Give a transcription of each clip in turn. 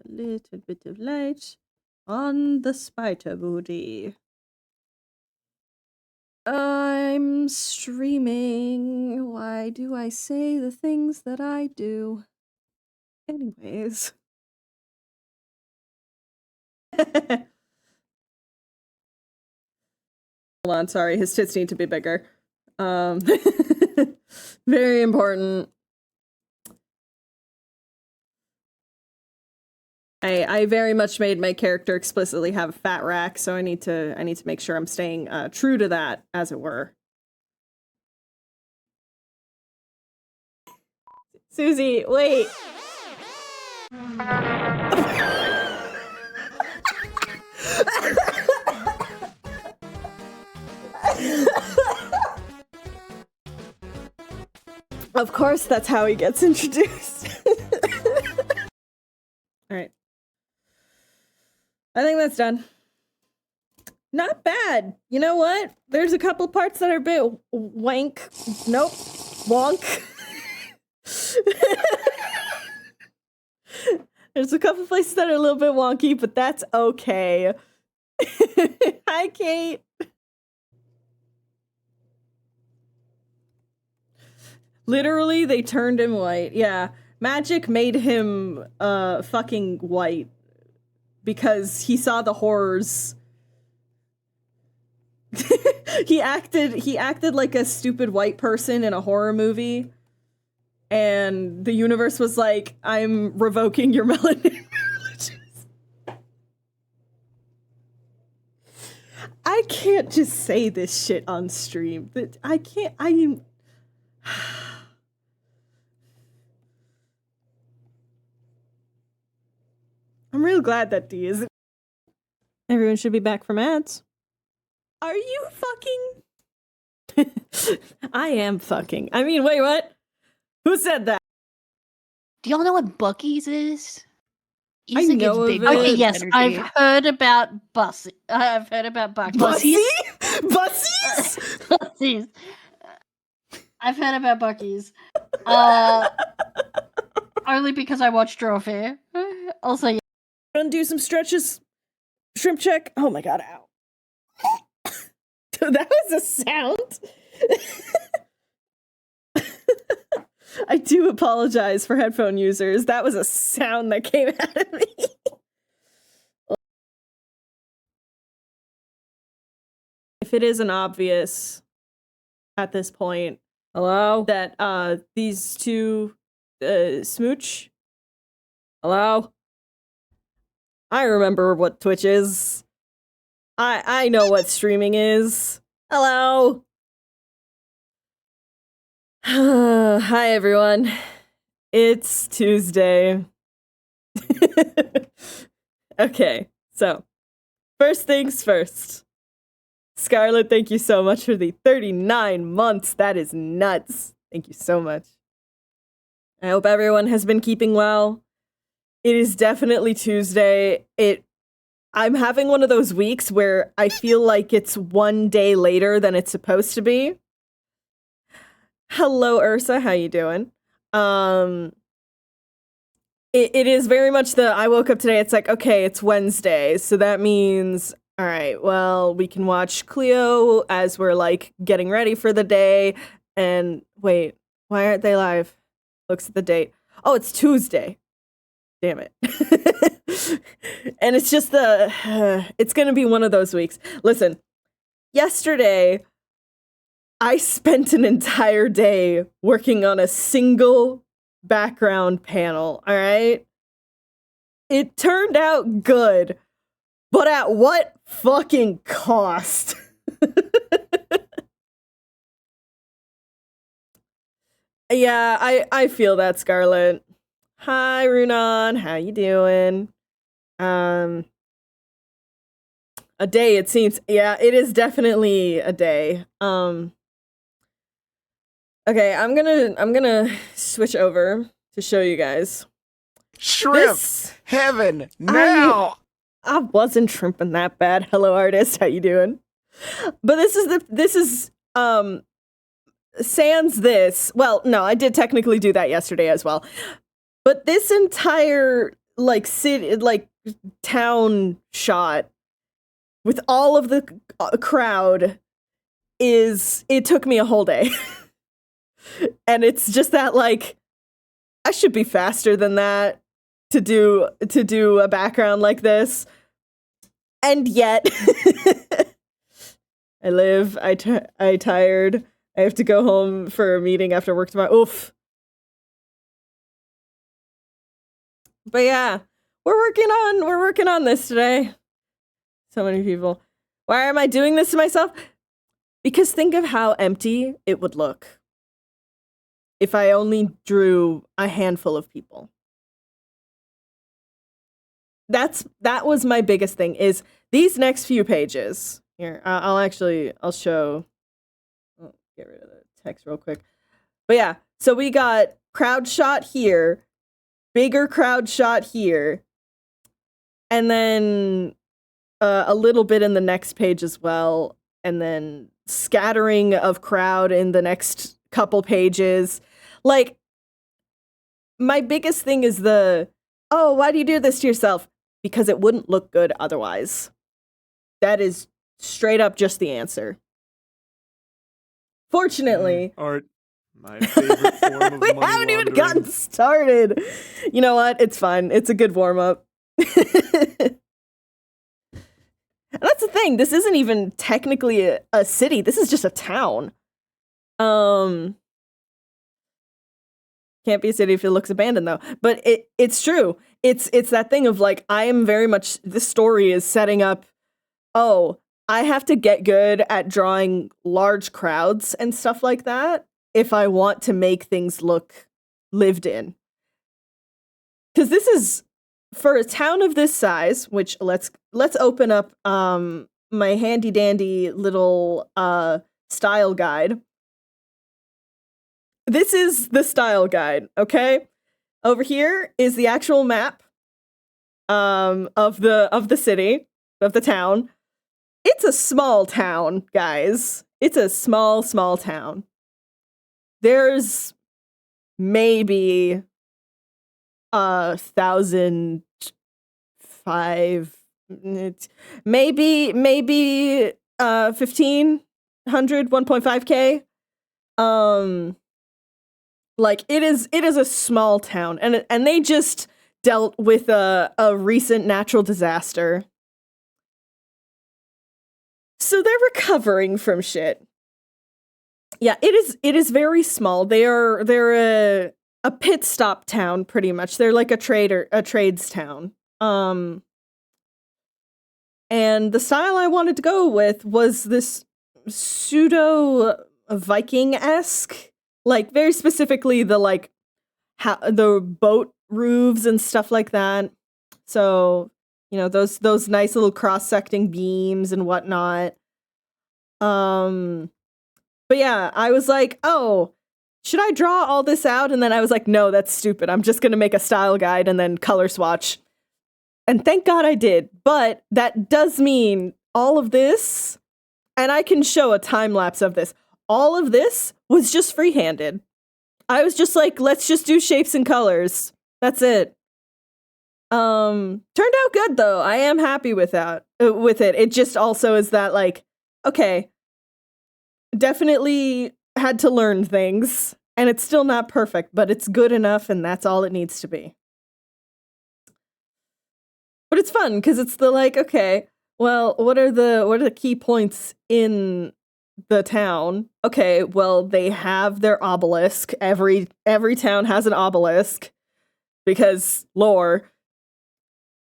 little bit of light on the spider booty. I'm streaming. Why do I say the things that I do? Anyways. Hold on, sorry, his tits need to be bigger. Very important. I very much made my character explicitly have a fat rack, so I need to make sure I'm staying true to that, as it were. Susie, wait. Of course, that's how he gets introduced. Alright. I think that's done. Not bad. You know what? There's a couple parts that are a bit wank. Nope. Wonk. There's a couple places that are a little bit wonky, but that's okay. Hi, Kate. Literally, they turned him white. Yeah. Magic made him fucking white because he saw the horrors. he acted like a stupid white person in a horror movie. And the universe was like, I'm revoking your melanin privileges. I can't just say this shit on stream. I can't, I'm real glad that D is. Everyone should be back from ads. Are you fucking? I am fucking. I mean, wait, what? Who said that? Do y'all know what Buc-ee's is? I know of it. Okay, yes, I've heard about Bussy. I've heard about Buc-ee's. Bussy? Bussies? Bussies. I've heard about Buc-ee's. Only because I watched Draw Fair. Also, yeah. Undo some stretches. Shrimp check. Oh my god, ow. That was a sound. I do apologize for headphone users. That was a sound that came out of me. If it isn't obvious at this point, hello, that these two smooch. Hello? I remember what Twitch is. I know what streaming is. Hello? Hi, everyone. It's Tuesday. Okay, so first things first. Scarlett, thank you so much for the 39 months. That is nuts. Thank you so much. I hope everyone has been keeping well. It is definitely Tuesday. I'm having one of those weeks where I feel like it's one day later than it's supposed to be. Hello, Ursa. How you doing? It is very much I woke up today. It's like, okay, it's Wednesday. So that means, all right, well, we can watch Cleo as we're like getting ready for the day. And wait, why aren't they live? Looks at the date. Oh, it's Tuesday. Damn it. And it's just it's going to be one of those weeks. Listen, yesterday, I spent an entire day working on a single background panel, all right? It turned out good, but at what fucking cost? Yeah, I feel that, Scarlett. Hi, Runan. How you doing? A day, it seems. Yeah, it is definitely a day. Okay, I'm gonna switch over to show you guys. Shrimp heaven now. I wasn't shrimping that bad. Hello, artist. How you doing? But this is sans this. Well, no, I did technically do that yesterday as well. But this entire like city, like town shot with all of the crowd it took me a whole day. And it's just that, like, I should be faster than that to do a background like this. And yet I tired. I have to go home for a meeting after work tomorrow. Oof. But yeah, we're working on this today. So many people. Why am I doing this to myself? Because think of how empty it would look if I only drew a handful of people. That was my biggest thing, is these next few pages. Here, I'll show. Oh, get rid of the text real quick. But yeah, so we got crowd shot here, bigger crowd shot here, and then a little bit in the next page as well, and then scattering of crowd in the next couple pages. Like, my biggest thing is oh, why do you do this to yourself? Because it wouldn't look good otherwise. That is straight up just the answer. Fortunately. Art, my favorite form of we money haven't even laundering. gotten started. You know what? It's fine. It's a good warm-up. And that's the thing. This isn't even technically a city. This is just a town. Can't be a city if it looks abandoned, though. But it's true. It's that thing of, like, I am very much, this story is setting up, oh, I have to get good at drawing large crowds and stuff like that if I want to make things look lived in. Because this is, for a town of this size, which let's open up my handy dandy little style guide. This is the style guide, okay? Over here is the actual map of the city, of the town. It's a small town, guys. It's a small town. There's maybe 1,005, maybe 1,500, 1.5K. Like, it is a small town, and they just dealt with a recent natural disaster. So they're recovering from shit. Yeah, it is very small. They're a pit stop town, pretty much. They're like a trades town. And the style I wanted to go with was this pseudo Viking-esque, like, very specifically the boat roofs and stuff like that. So, you know, those nice little cross-secting beams and whatnot. But yeah, I was like, oh, should I draw all this out? And then I was like, no, that's stupid. I'm just gonna make a style guide and then color swatch. And thank God I did. But that does mean all of this, and I can show a time lapse of this. All of this was just freehanded. I was just like, let's just do shapes and colors. That's it. Turned out good though. I am happy with it. It just also is that, like, okay, definitely had to learn things, and it's still not perfect, but it's good enough, and that's all it needs to be. But it's fun because it's the, like, okay, well, what are the key points in the town? Okay, well, they have their obelisk. Every town has an obelisk because lore.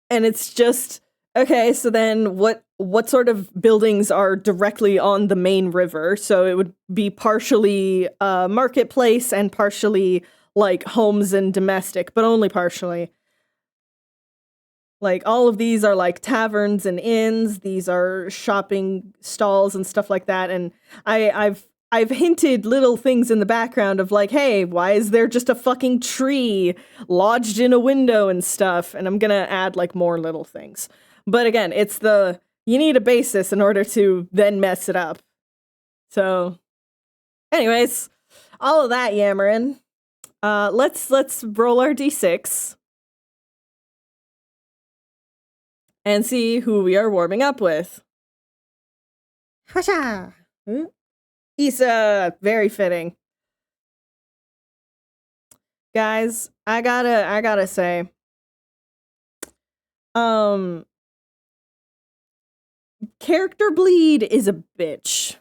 And it's just, okay, so then what sort of buildings are directly on the main river? So it would be partially marketplace and partially, like, homes and domestic, but only partially. Like, all of these are, like, taverns and inns. These are shopping stalls and stuff like that. And I've hinted little things in the background of, like, hey, why is there just a fucking tree lodged in a window and stuff? And I'm gonna add, like, more little things. But again, it's you need a basis in order to then mess it up. So, anyways, all of that yammering. Let's roll our d6. and see who we are warming up with. Hasha! Issa, very fitting. Guys, I gotta say, character bleed is a bitch.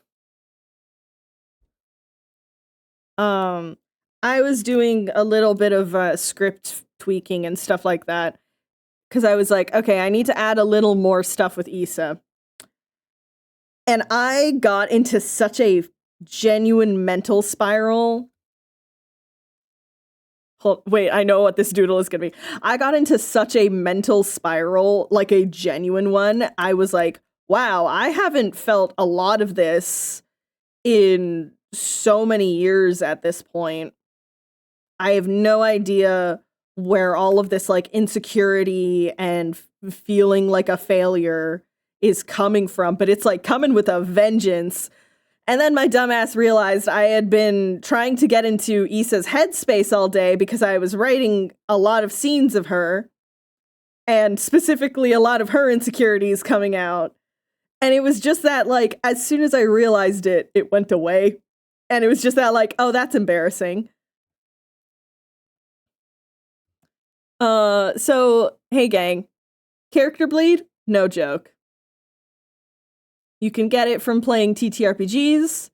I was doing a little bit of script tweaking and stuff like that because I was like, okay, I need to add a little more stuff with Issa. And I got into such a genuine mental spiral. Wait, I know what this doodle is gonna be. I got into such a mental spiral, like a genuine one. I was like, wow, I haven't felt a lot of this in so many years at this point. I have no idea where all of this like insecurity and feeling like a failure is coming from, but it's like coming with a vengeance. And then my dumbass realized I had been trying to get into Issa's headspace all day because I was writing a lot of scenes of her, and specifically a lot of her insecurities coming out. And it was just that, like, as soon as I realized it, it went away. And it was just that, like, oh, that's embarrassing. So, hey gang, character bleed? No joke. You can get it from playing TTRPGs.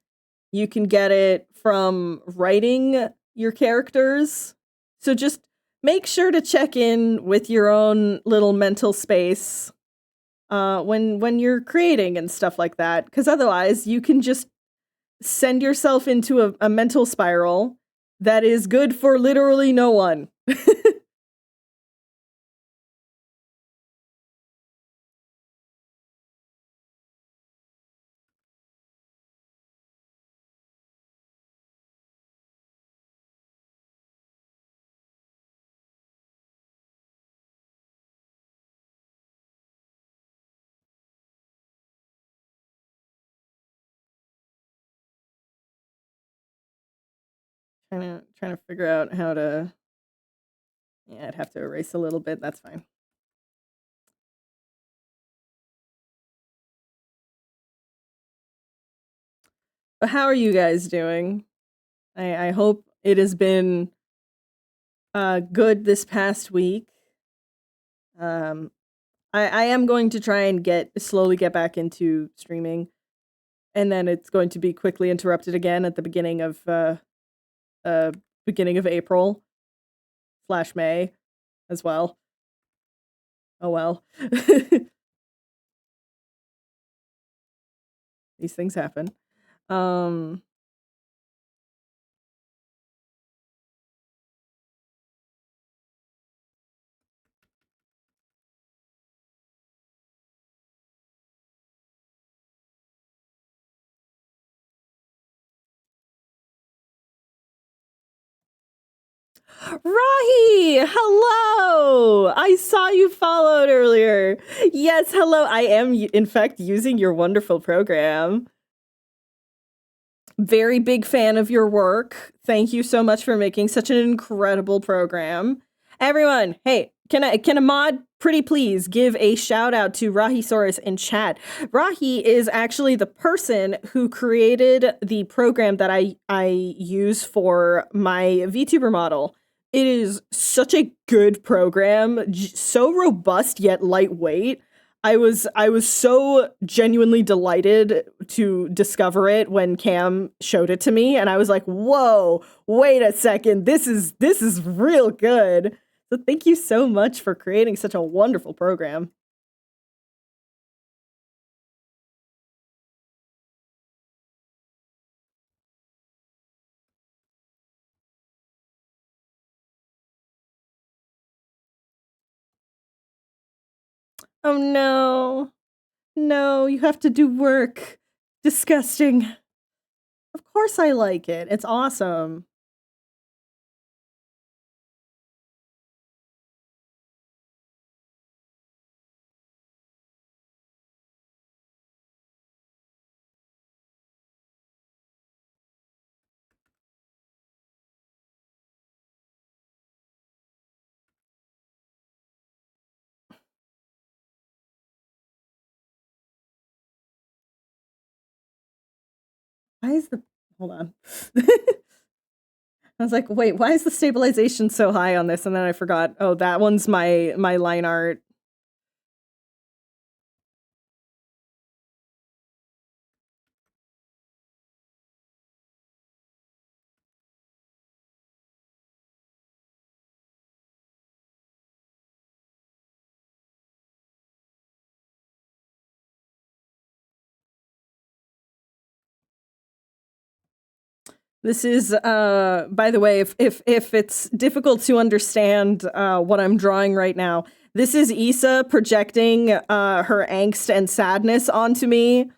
You can get it from writing your characters. So just make sure to check in with your own little mental space when you're creating and stuff like that. Because otherwise, you can just send yourself into a mental spiral that is good for literally no one. Trying to figure out how to. Yeah, I'd have to erase a little bit. That's fine. But how are you guys doing? I hope it has been good this past week. I am going to try and slowly get back into streaming, and then it's going to be quickly interrupted again at the beginning of April / May as well. Oh well. These things happen. Rahi, hello! I saw you followed earlier. Yes, hello. I am, in fact, using your wonderful program. Very big fan of your work. Thank you so much for making such an incredible program. Everyone, hey, can a mod pretty please give a shout out to Rahisaurus in chat? Rahi is actually the person who created the program that I use for my VTuber model. It is such a good program, so robust yet lightweight. I was so genuinely delighted to discover it when Cam showed it to me, and I was like, "Whoa, wait a second. This is real good." So thank you so much for creating such a wonderful program. Oh no. No, you have to do work. Disgusting. Of course I like it. It's awesome. Why is the hold on? I was like, wait, why is the stabilization so high on this? And then I forgot. Oh, that one's my line art. This is, by the way, if it's difficult to understand what I'm drawing right now, this is Issa projecting her angst and sadness onto me,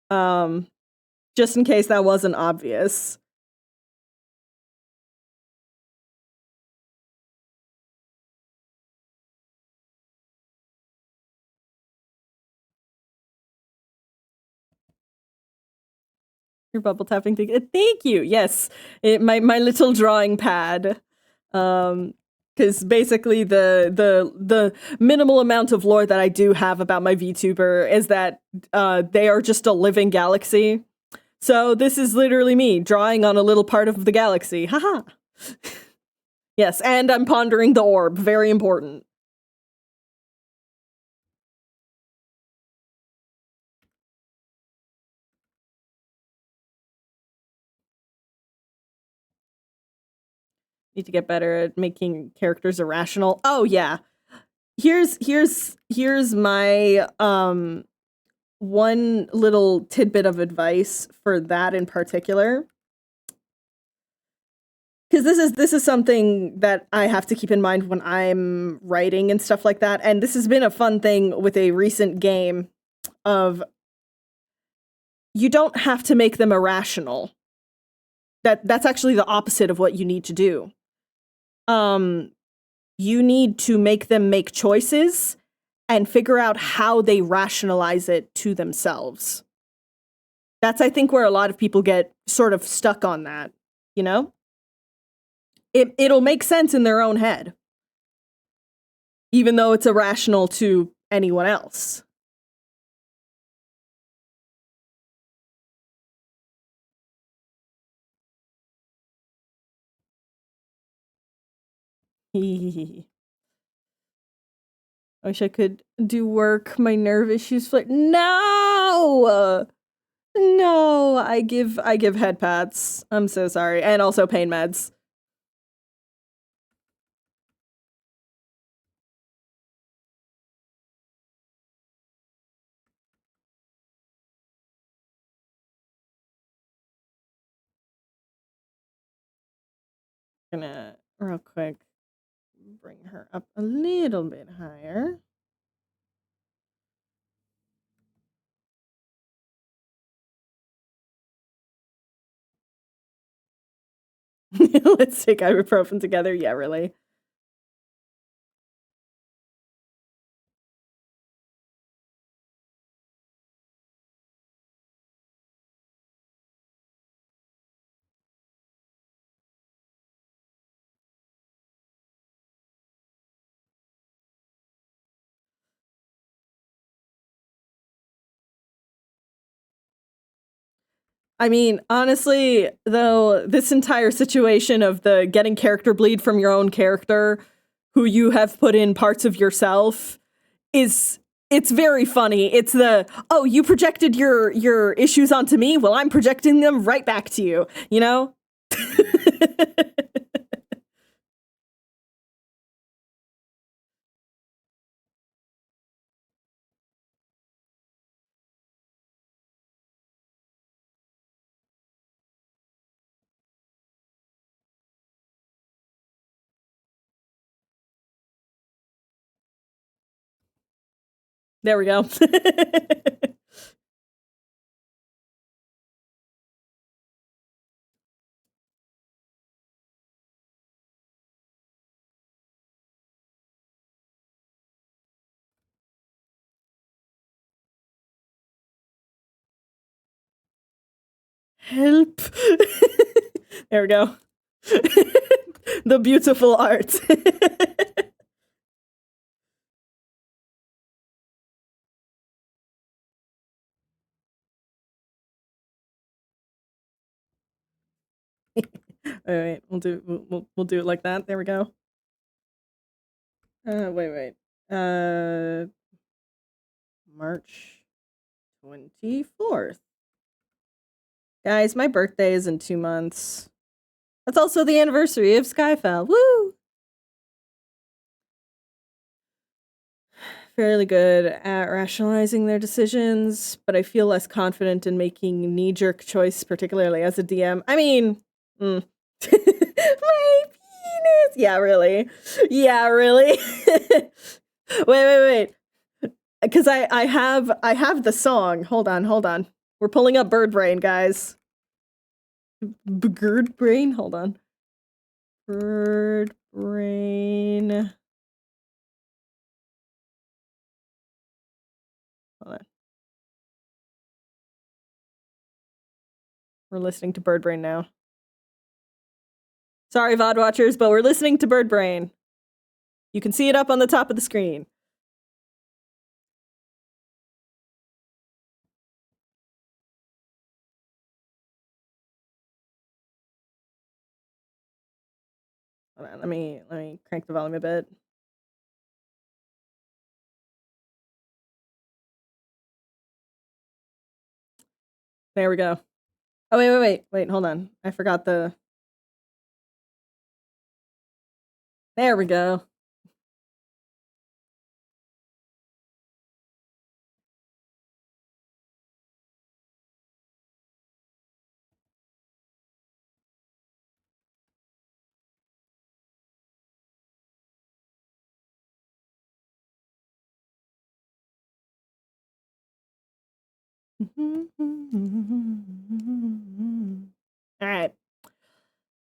just in case that wasn't obvious. Your bubble tapping thing. Thank you. Yes, my little drawing pad. Because basically the minimal amount of lore that I do have about my VTuber is that they are just a living galaxy. So this is literally me drawing on a little part of the galaxy. Haha. Yes, and I'm pondering the orb. Very important. Need to get better at making characters irrational. Oh yeah. Here's my one little tidbit of advice for that in particular. Because this is something that I have to keep in mind when I'm writing and stuff like that. And this has been a fun thing with a recent game of you don't have to make them irrational. That's actually the opposite of what you need to do. You need to make them make choices and figure out how they rationalize it to themselves. That's, I think, where a lot of people get sort of stuck on that, you know? It'll make sense in their own head, even though it's irrational to anyone else. I wish I could do work. My nerve issues. No, no. I give head pats. I'm so sorry, and also pain meds. Gonna real quick bring her up a little bit higher. Let's take ibuprofen together. Yeah, really. I mean, honestly, though, this entire situation of the getting character bleed from your own character, who you have put in parts of yourself, it's very funny. It's the, oh, you projected your issues onto me? Well, I'm projecting them right back to you, you know? There we go. Help. There we go. The beautiful art. Wait, we'll do it like that. There we go. Wait. March 24th. Guys, my birthday is in 2 months. That's also the anniversary of Skyfell. Woo! Fairly good at rationalizing their decisions, but I feel less confident in making knee-jerk choice, particularly as a DM. I mean, my penis. Yeah, really. Yeah, really. wait. Because I have the song. Hold on. We're pulling up Bird Brain, guys. Bird Brain? Hold on. Bird Brain. Hold on. We're listening to Bird Brain now. Sorry, VOD watchers, but we're listening to Bird Brain. You can see it up on the top of the screen. Hold on, let me crank the volume a bit. There we go. Oh, wait, hold on. I forgot the... There we go. All right.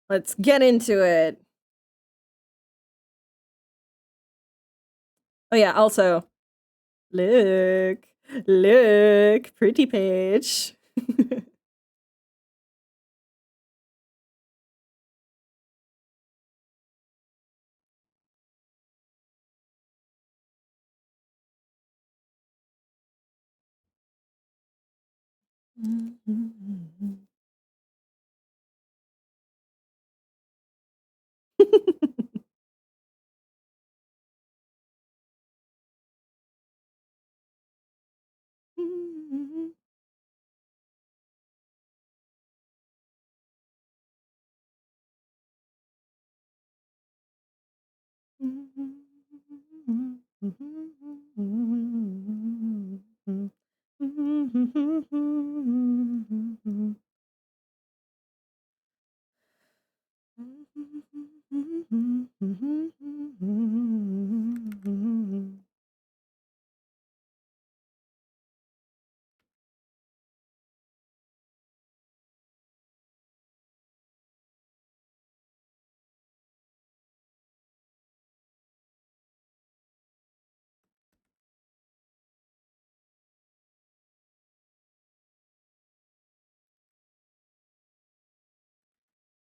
Let's get into it. Oh yeah, also, look, pretty page.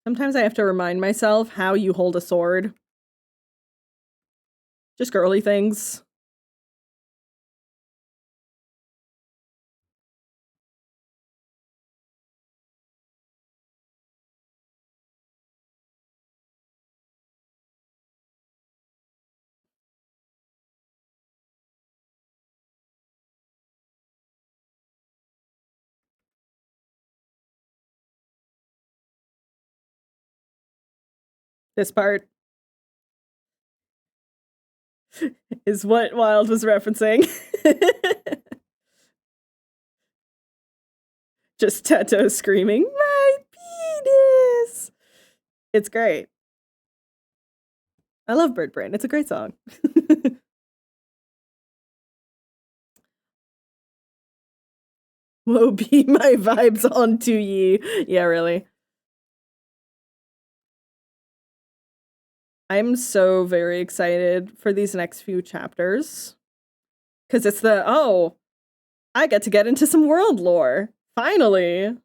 Sometimes I have to remind myself how you hold a sword. Just girly things. This part is what Wild was referencing. Just Teto screaming, "My penis!" It's great. I love Bird Brain. It's a great song. Whoa, be my vibes onto ye. Yeah, really. I'm so very excited for these next few chapters. Because it's I get to get into some world lore. Finally.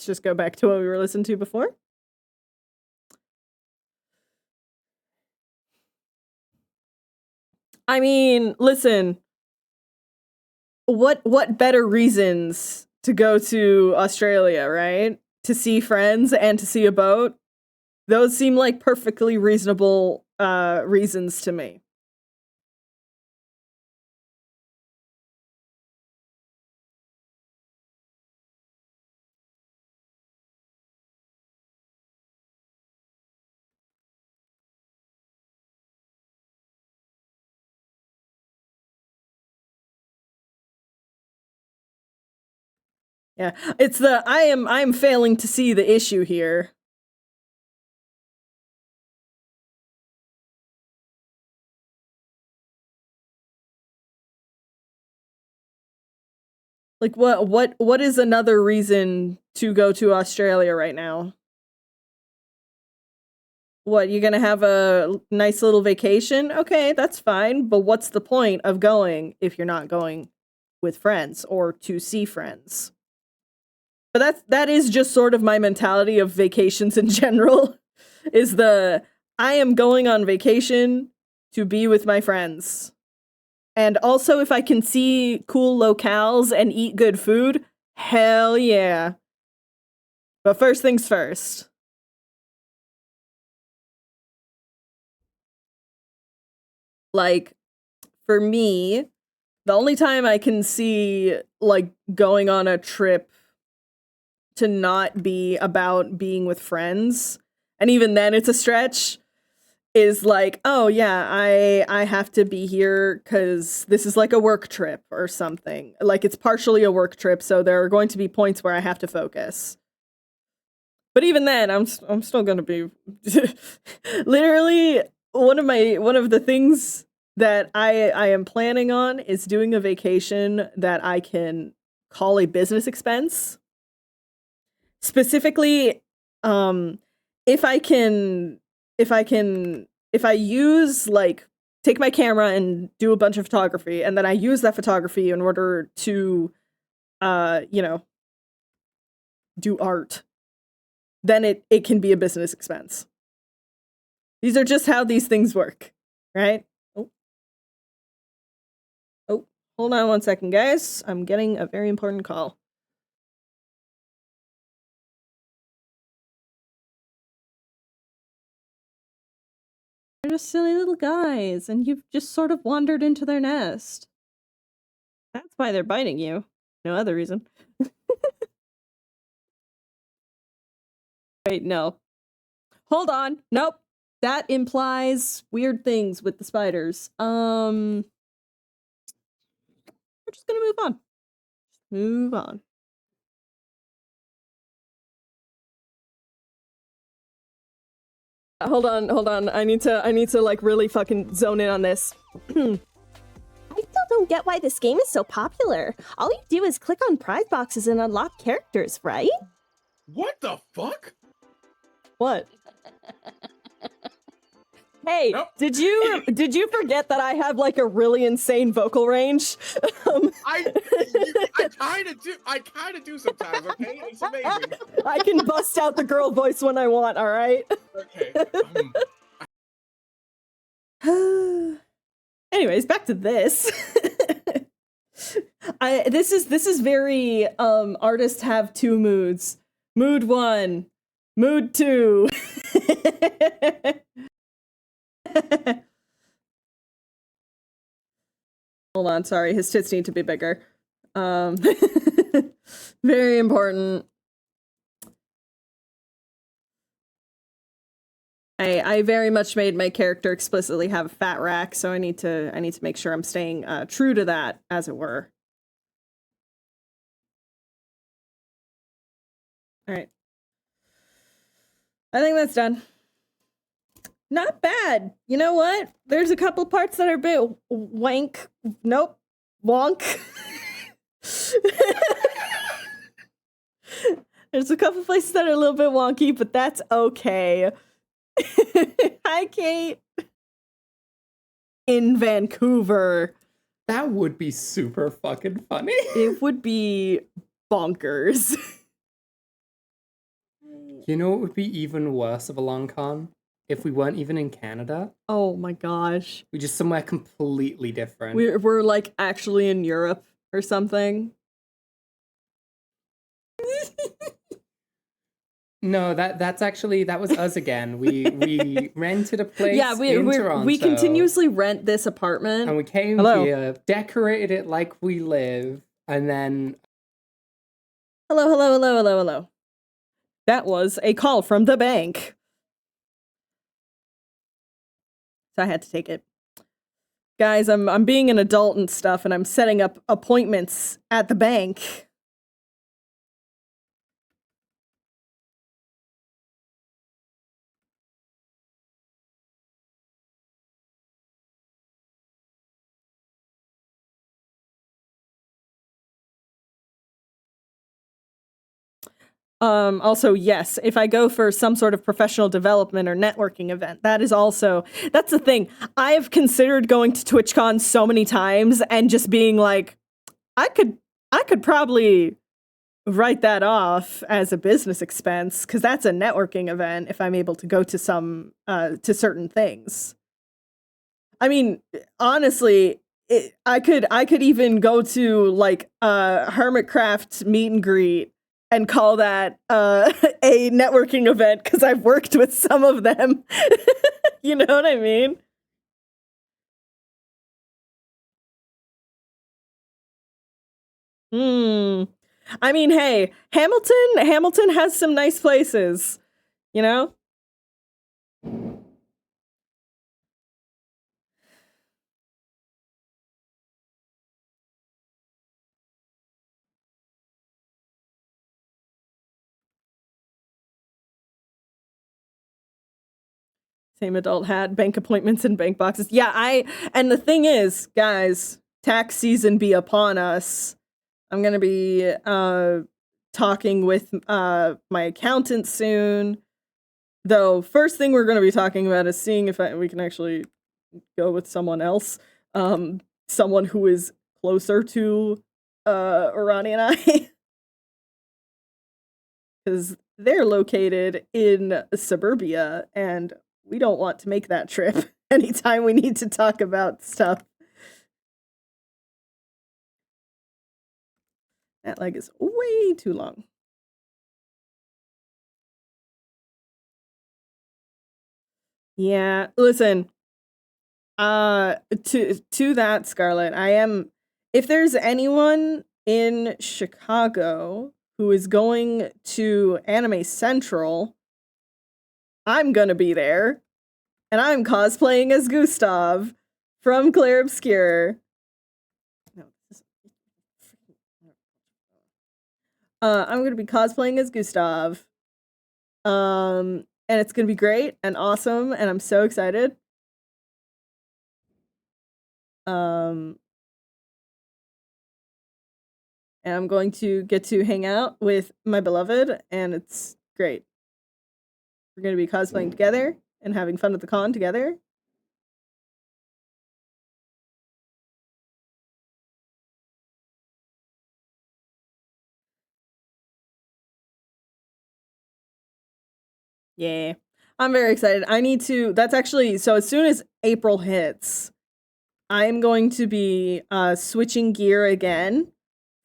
Let's just go back to what we were listening to before. I mean, listen. What better reasons to go to Australia, right? To see friends and to see a boat? Those seem like perfectly reasonable reasons to me. Yeah, it's the I am failing to see the issue here. Like what is another reason to go to Australia right now? What, you gonna have a nice little vacation? Okay, that's fine, but what's the point of going if you're not going with friends or to see friends? But that is just sort of my mentality of vacations in general, is the I am going on vacation to be with my friends. And also, if I can see cool locales and eat good food, hell yeah. But first things first. Like, for me, the only time I can see, like, going on a trip to not be about being with friends, and even then it's a stretch, is like, oh yeah, I have to be here because this is like a work trip or something. Like, it's partially a work trip, so there are going to be points where I have to focus. But even then, I'm still gonna be literally one of the things that I am planning on is doing a vacation that I can call a business expense. Specifically, if I use, like, take my camera and do a bunch of photography, and then I use that photography in order to, you know, do art, then it can be a business expense. These are just how these things work, right? Oh, hold on one second, guys. I'm getting a very important call. They're just silly little guys, and you've just sort of wandered into their nest. That's why they're biting you. No other reason. Wait, no. Hold on. Nope. That implies weird things with the spiders. We're just gonna move on. Move on. Hold on. I need to like really fucking zone in on this. I still don't get why this game is so popular. All you do is click on prize boxes and unlock characters, right? What the fuck? What? Hey, Nope. did you forget that I have like a really insane vocal range? I kind of do sometimes. Okay, it's amazing. I can bust out the girl voice when I want. All right. Okay. Anyways, back to this. This is very artists have two moods. Mood 1, mood 2. Hold on, sorry, his tits need to be bigger. Very important. I very much made my character explicitly have a fat rack, so I need to make sure I'm staying true to that, as it were. All right. I think that's done. Not bad. You know what? There's a couple parts that are a bit wank. Nope. Wonk. There's a couple places that are a little bit wonky, but that's okay. Hi, Kate. In Vancouver. That would be super fucking funny. It would be bonkers. You know what would be even worse of a long con? If we weren't even in Canada. Oh my gosh. We're just somewhere completely different. We're like actually in Europe or something. No, that was us again. We rented a place Yeah, in Toronto. we continuously rent this apartment. And we came Hello. here, decorated it like we live, and then Hello. That was a call from the bank. So I had to take it. Guys, I'm being an adult and stuff, and I'm setting up appointments at the bank. Also, yes, if I go for some sort of professional development or networking event, that's the thing. I have considered going to TwitchCon so many times and just being like, I could probably write that off as a business expense because that's a networking event if I'm able to go to to certain things. I mean, honestly, I could even go to like Hermitcraft meet and greet and call that a networking event because I've worked with some of them. You know what I mean? I mean, hey, Hamilton has some nice places, you know? Same adult hat, bank appointments and bank boxes. Yeah, and the thing is, guys, tax season be upon us. I'm going to be talking with my accountant soon. Though, first thing we're going to be talking about is seeing if we can actually go with someone else. Someone who is closer to Urani and I. Because they're located in suburbia, and we don't want to make that trip anytime we need to talk about stuff. That leg is way too long. Yeah, listen. To that, Scarlett, if there's anyone in Chicago who is going to Anime Central, I'm gonna be there. And I'm cosplaying as Gustav from Claire Obscure. No, I'm gonna be cosplaying as Gustav. And it's gonna be great and awesome, and I'm so excited. And I'm going to get to hang out with my beloved, and it's great. We're gonna be cosplaying together and having fun at the con together. Yeah, I'm very excited. That's actually, so as soon as April hits, I'm going to be switching gear again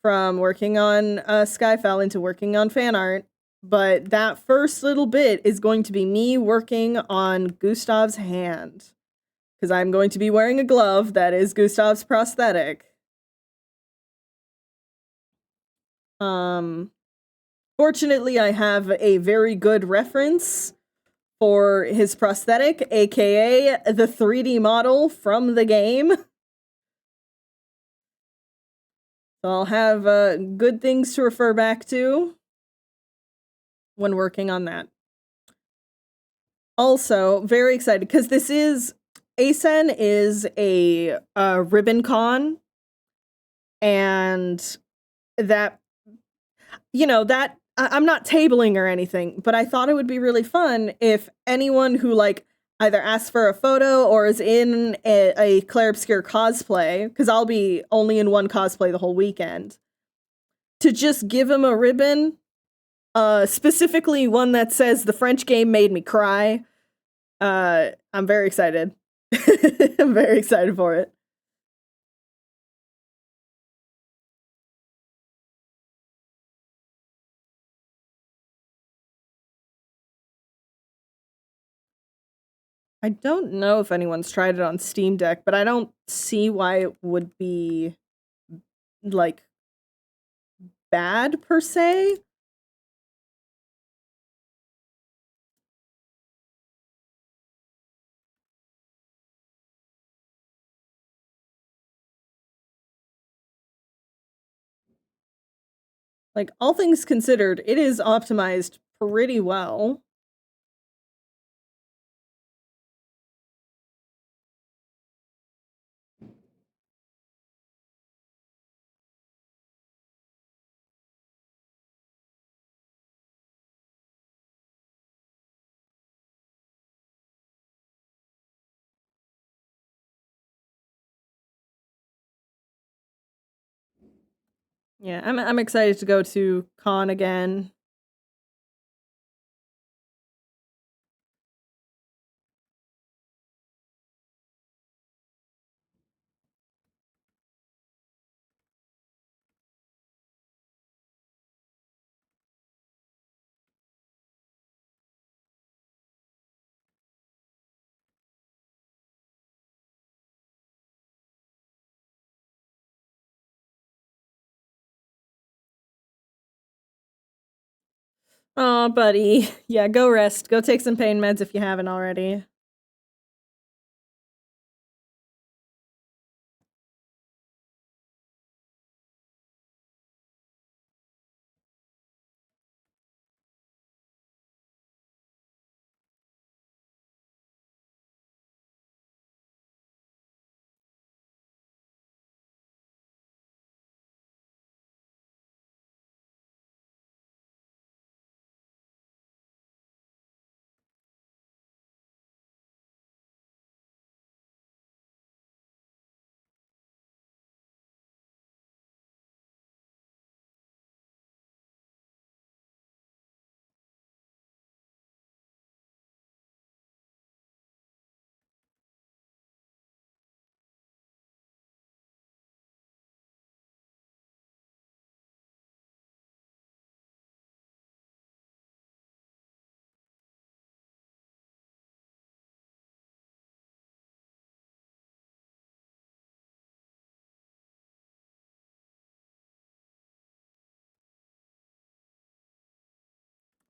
from working on Skyfall into working on fan art. But that first little bit is going to be me working on Gustav's hand. Because I'm going to be wearing a glove that is Gustav's prosthetic. Fortunately, I have a very good reference for his prosthetic, aka the 3D model from the game. So I'll have good things to refer back to when working on that. Also, very excited because ACEN is a ribbon con, and that, I'm not tabling or anything, but I thought it would be really fun if anyone who either asks for a photo or is in a Claire Obscure cosplay, because I'll be only in one cosplay the whole weekend, to just give him a ribbon Specifically one that says the French game made me cry. I'm very excited. I'm very excited for it. I don't know if anyone's tried it on Steam Deck, but I don't see why it would be like bad per se. Like, all things considered, it is optimized pretty well. Yeah, I'm excited to go to con again. Aw, buddy. Yeah, go rest. Go take some pain meds if you haven't already.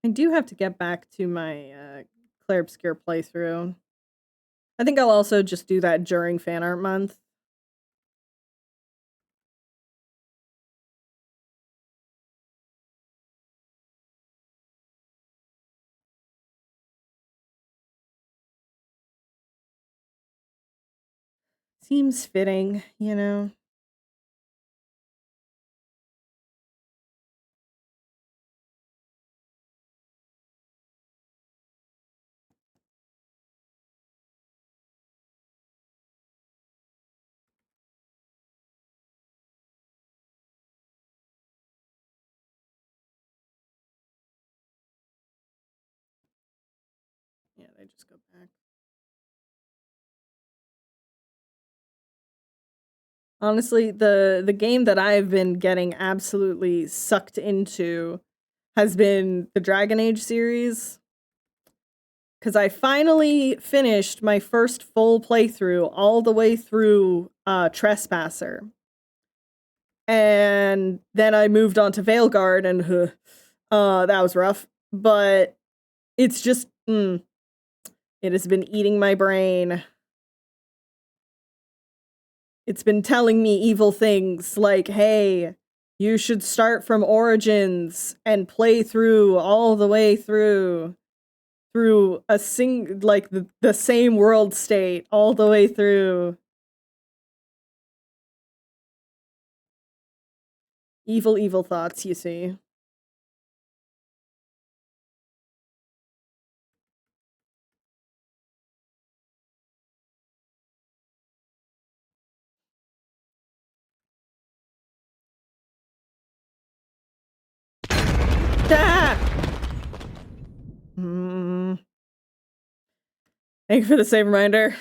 I do have to get back to my Claire Obscure playthrough. I think I'll also just do that during fan art month. Seems fitting, you know? Yeah, they just go back. Honestly, the game that I've been getting absolutely sucked into has been the Dragon Age series. Because I finally finished my first full playthrough all the way through Trespasser. And then I moved on to Veilguard, and that was rough. But it's just, it has been eating my brain. It's been telling me evil things like, hey, you should start from Origins and play through all the way through a the same world state all the way through. Evil thoughts, you see. Ah! Thank you for the save reminder.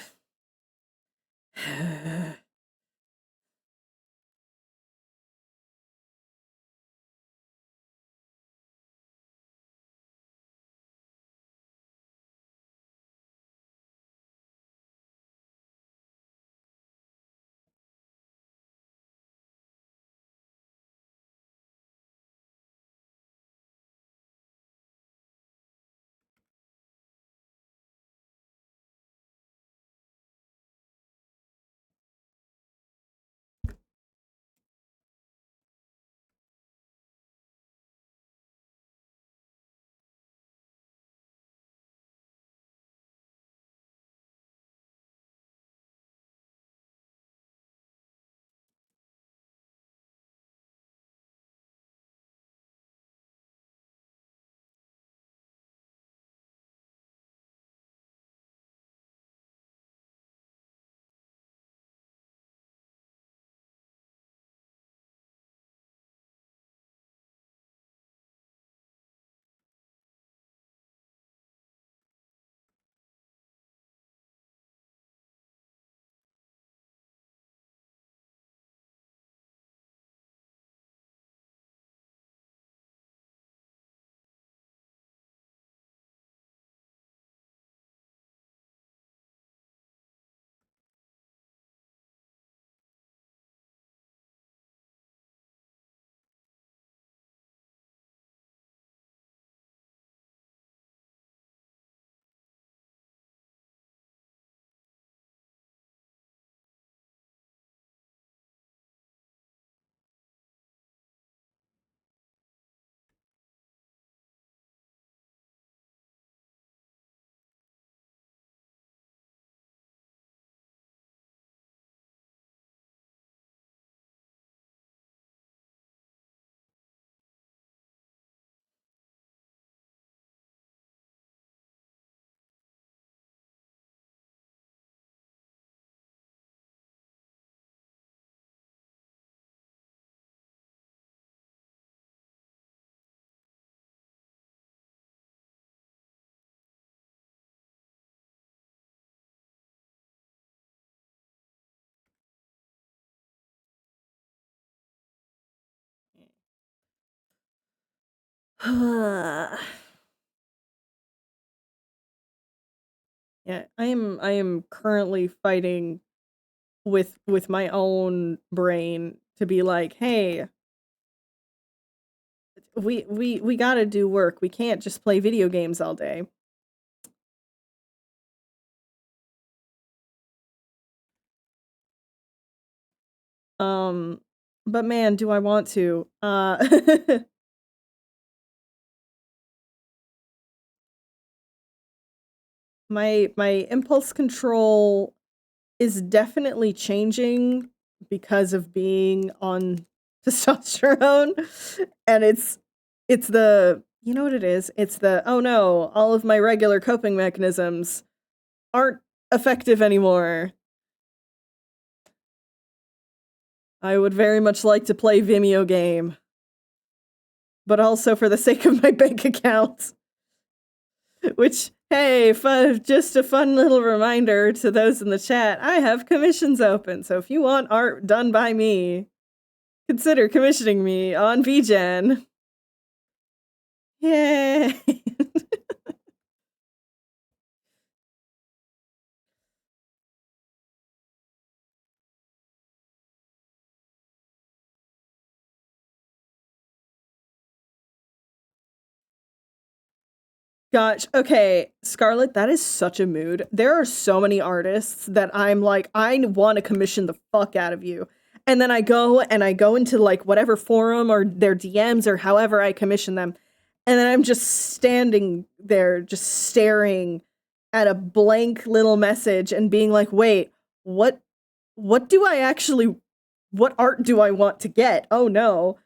Yeah, I am currently fighting with my own brain to be like, "Hey, we got to do work. We can't just play video games all day." Um, but man, do I want to. My impulse control is definitely changing because of being on testosterone, and it's the, you know what it is? It's the, oh no, all of my regular coping mechanisms aren't effective anymore. I would very much like to play Vimeo game, but also for the sake of my bank account. Which, hey, just a fun little reminder to those in the chat, I have commissions open, so if you want art done by me, consider commissioning me on VGen. Yay! Gosh, okay, Scarlett, that is such a mood. There are so many artists that I'm like, I want to commission the fuck out of you. And then I go into like whatever forum or their DMs or however I commission them. And then I'm just standing there, just staring at a blank little message and being like, wait, what do I actually, what art do I want to get? Oh no.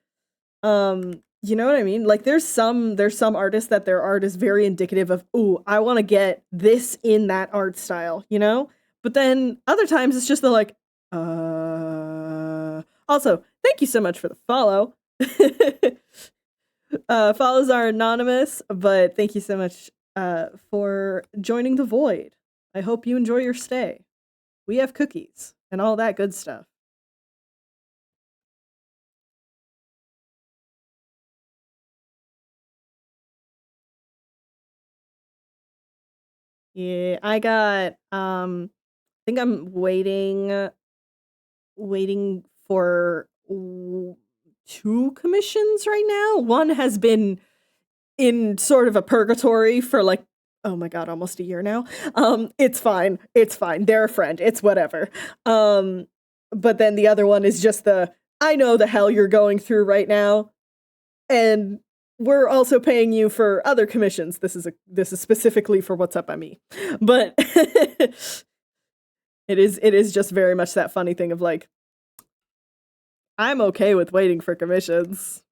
You know what I mean? Like there's some artists that their art is very indicative of, ooh, I want to get this in that art style, you know? But then other times it's just the like, also, thank you so much for the follow. Follows are anonymous, but thank you so much for joining the void. I hope you enjoy your stay. We have cookies and all that good stuff. Yeah, I got I think I'm waiting for 2 commissions right now. One has been in sort of a purgatory for like, oh my god, almost a year now. It's fine. It's fine. They're a friend. It's whatever. But then the other one is just I know the hell you're going through right now, and we're also paying you for other commissions. This is specifically for What's Up by Me. But it is just very much that funny thing of like, I'm okay with waiting for commissions.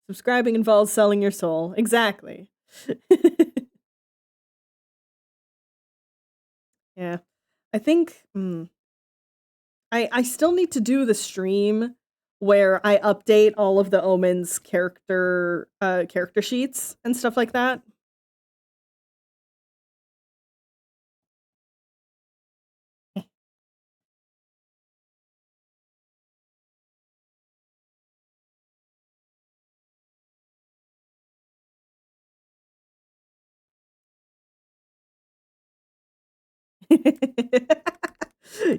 Subscribing involves selling your soul. Exactly. Yeah. I think I still need to do the stream where I update all of the Omen's character sheets and stuff like that.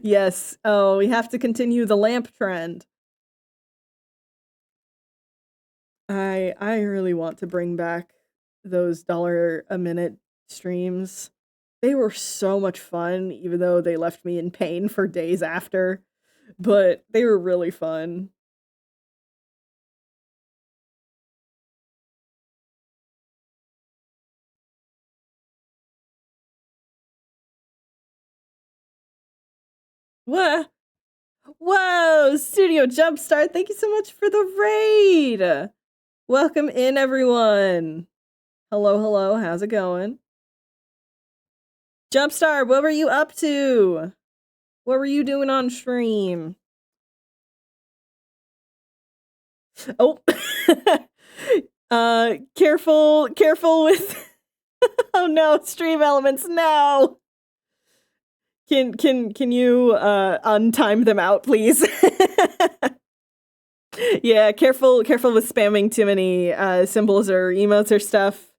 Yes. Oh, we have to continue the lamp trend. I really want to bring back those dollar a minute streams. They were so much fun, even though they left me in pain for days after. But they were really fun. What? Whoa, Studio Jumpstart, thank you so much for the raid. Welcome in, everyone. Hello, hello, how's it going? Jumpstart, what were you up to? What were you doing on stream? Oh, careful with, oh no, stream elements, no. Can you untime them out, please? Yeah, careful with spamming too many symbols or emotes or stuff.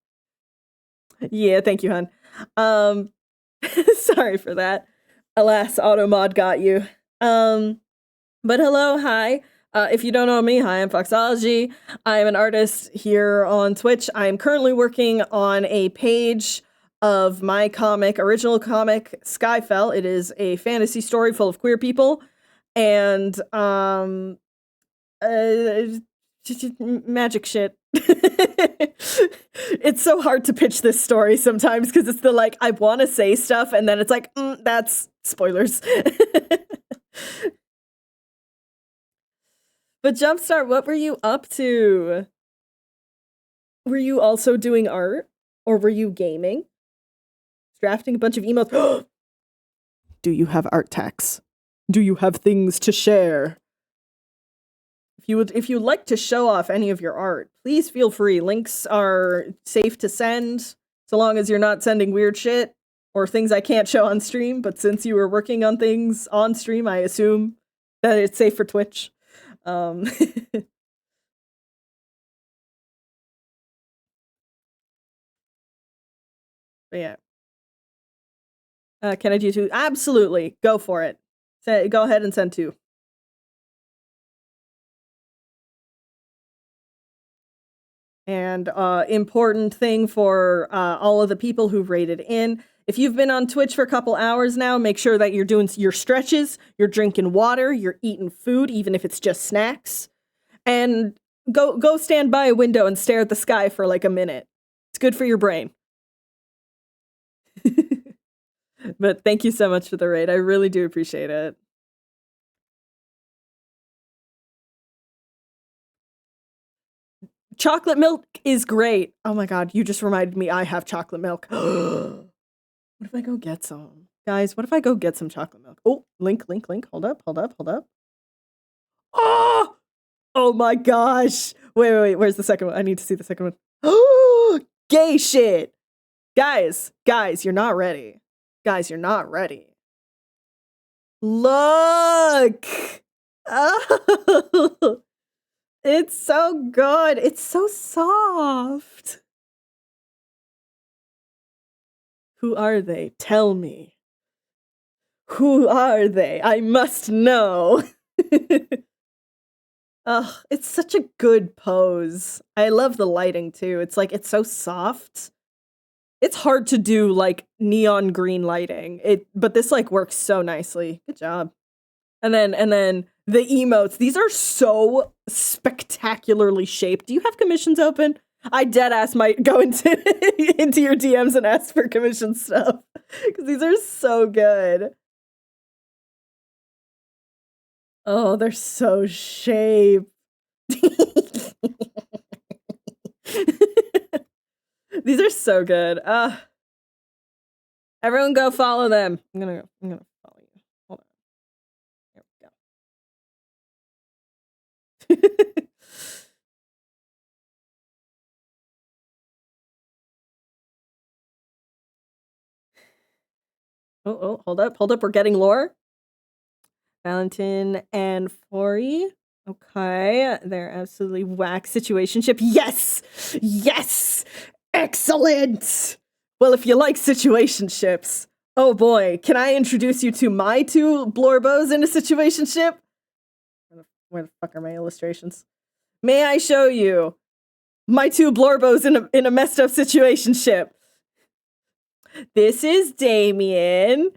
Yeah, thank you, hon. Sorry for that. Alas, AutoMod got you. But hello, hi. If you don't know me, hi, I'm Foxology. I am an artist here on Twitch. I am currently working on a page of my original comic, Skyfell. It is a fantasy story full of queer people, and magic shit. It's so hard to pitch this story sometimes because it's like, I want to say stuff, and then it's like, that's spoilers. But Jumpstart, what were you up to? Were you also doing art? Or were you gaming? Drafting a bunch of emails? Do you have art tags? Do you have things to share? If you'd like to show off any of your art, please feel free. Links are safe to send, so long as you're not sending weird shit or things I can't show on stream. But since you were working on things on stream, I assume that it's safe for Twitch. But yeah. Can I do 2? Absolutely. Go for it. Go ahead and send 2. And important thing for all of the people who rated in. If you've been on Twitch for a couple hours now, make sure that you're doing your stretches, you're drinking water, you're eating food, even if it's just snacks. And go stand by a window and stare at the sky for like a minute. It's good for your brain. But thank you so much for the raid. I really do appreciate it. Chocolate milk is great. Oh my god, you just reminded me I have chocolate milk. What if I go get some? Guys, what if I go get some chocolate milk? Oh, link. Hold up. Oh! Oh my gosh. Wait. Where's the second one? I need to see the second one. Gay shit. Guys, you're not ready. Guys, you're not ready. Look. Oh, it's so good. It's so soft. Who are they? Tell me. Who are they? I must know. Ugh, it's such a good pose. I love the lighting too. It's like, it's so soft. It's hard to do like neon green lighting. But this like works so nicely. Good job. And then the emotes. These are so spectacularly shaped. Do you have commissions open? I deadass might go into into your DMs and ask for commission stuff because these are so good. Oh, they're so shaped. These are so good. Everyone go follow them. I'm gonna follow you. Hold on. There we go. Oh, hold up. We're getting lore. Valentin and Fori. Okay, they're absolutely whack situationship. Yes! Excellent! Well, if you like situationships, oh boy, can I introduce you to my two Blorbos in a situationship? Where the fuck are my illustrations? May I show you my two Blorbos in a messed up situationship? This is Damien.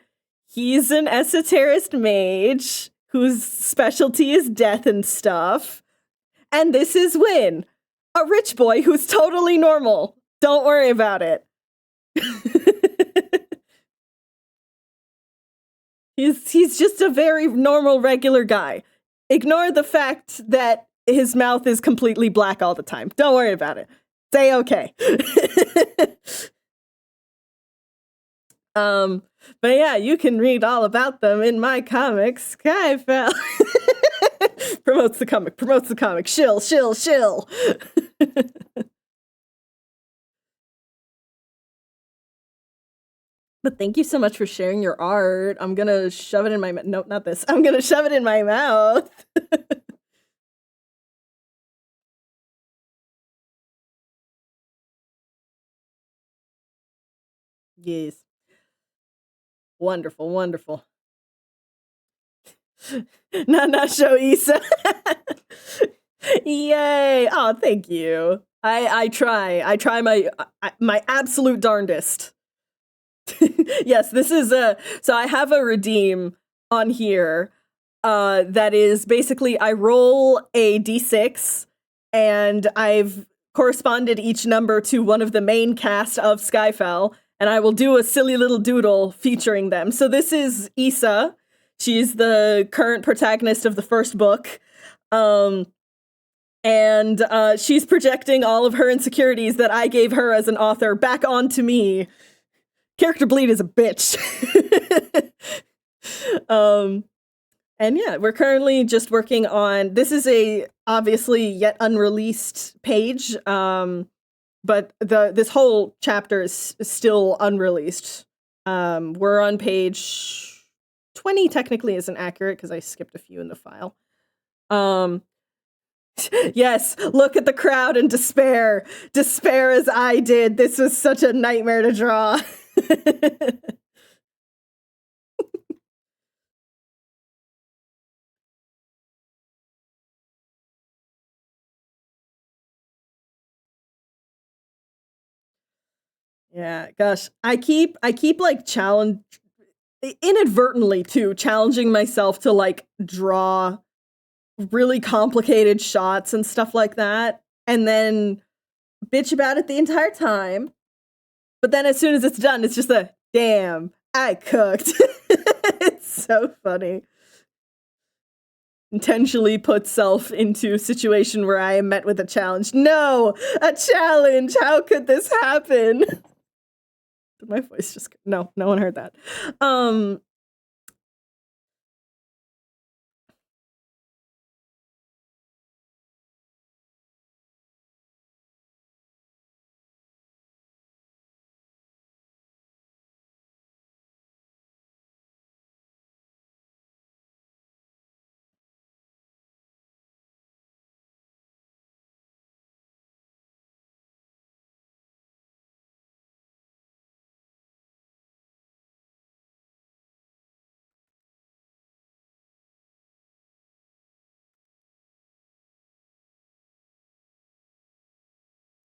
He's an esoterist mage whose specialty is death and stuff. And this is Win, a rich boy who's totally normal. Don't worry about it. He's just a very normal, regular guy. Ignore the fact that his mouth is completely black all the time. Don't worry about it. Say okay. But yeah, you can read all about them in my comic, Skyfell. Promotes the comic. Shill. But thank you so much for sharing your art. I'm gonna shove it in my nope, not this. I'm gonna shove it in my mouth. Yes. Wonderful. Nana show Issa. Yay. Oh, thank you. I try my absolute darndest. Yes, this is so I have a redeem on here that is basically I roll a d6 and I've corresponded each number to one of the main cast of Skyfell, and I will do a silly little doodle featuring them. So this is Issa. She's the current protagonist of the first book. And she's projecting all of her insecurities that I gave her as an author back onto me. Character bleed is a bitch. And yeah, we're currently just working on, this is a obviously yet unreleased page, but this whole chapter is still unreleased. We're on page 20, technically isn't accurate because I skipped a few in the file. Yes, look at the crowd and despair. Despair as I did. This was such a nightmare to draw. Yeah, gosh. I keep like inadvertently too, challenging myself to like draw really complicated shots and stuff like that, and then bitch about it the entire time. But then as soon as it's done, it's just a damn, I cooked. It's so funny. Intentionally put self into a situation where I am met with a challenge. No, a challenge. How could this happen? Did my voice just no one heard that.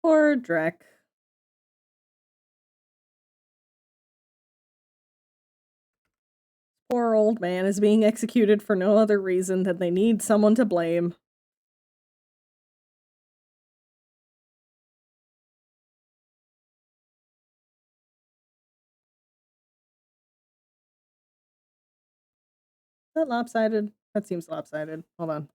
Poor Drek. Poor old man is being executed for no other reason than they need someone to blame. Is that lopsided? That seems lopsided. Hold on.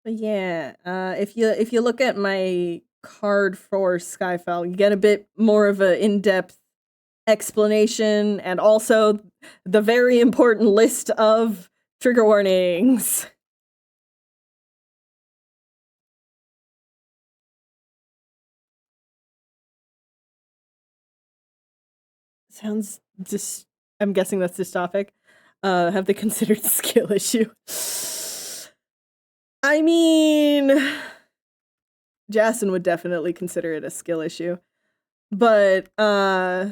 But yeah, if you look at my card for Skyfall, you get a bit more of an in-depth explanation and also the very important list of trigger warnings. Sounds just, I'm guessing that's dystopic. Have they considered skill issue? I mean, Jason would definitely consider it a skill issue. But yeah,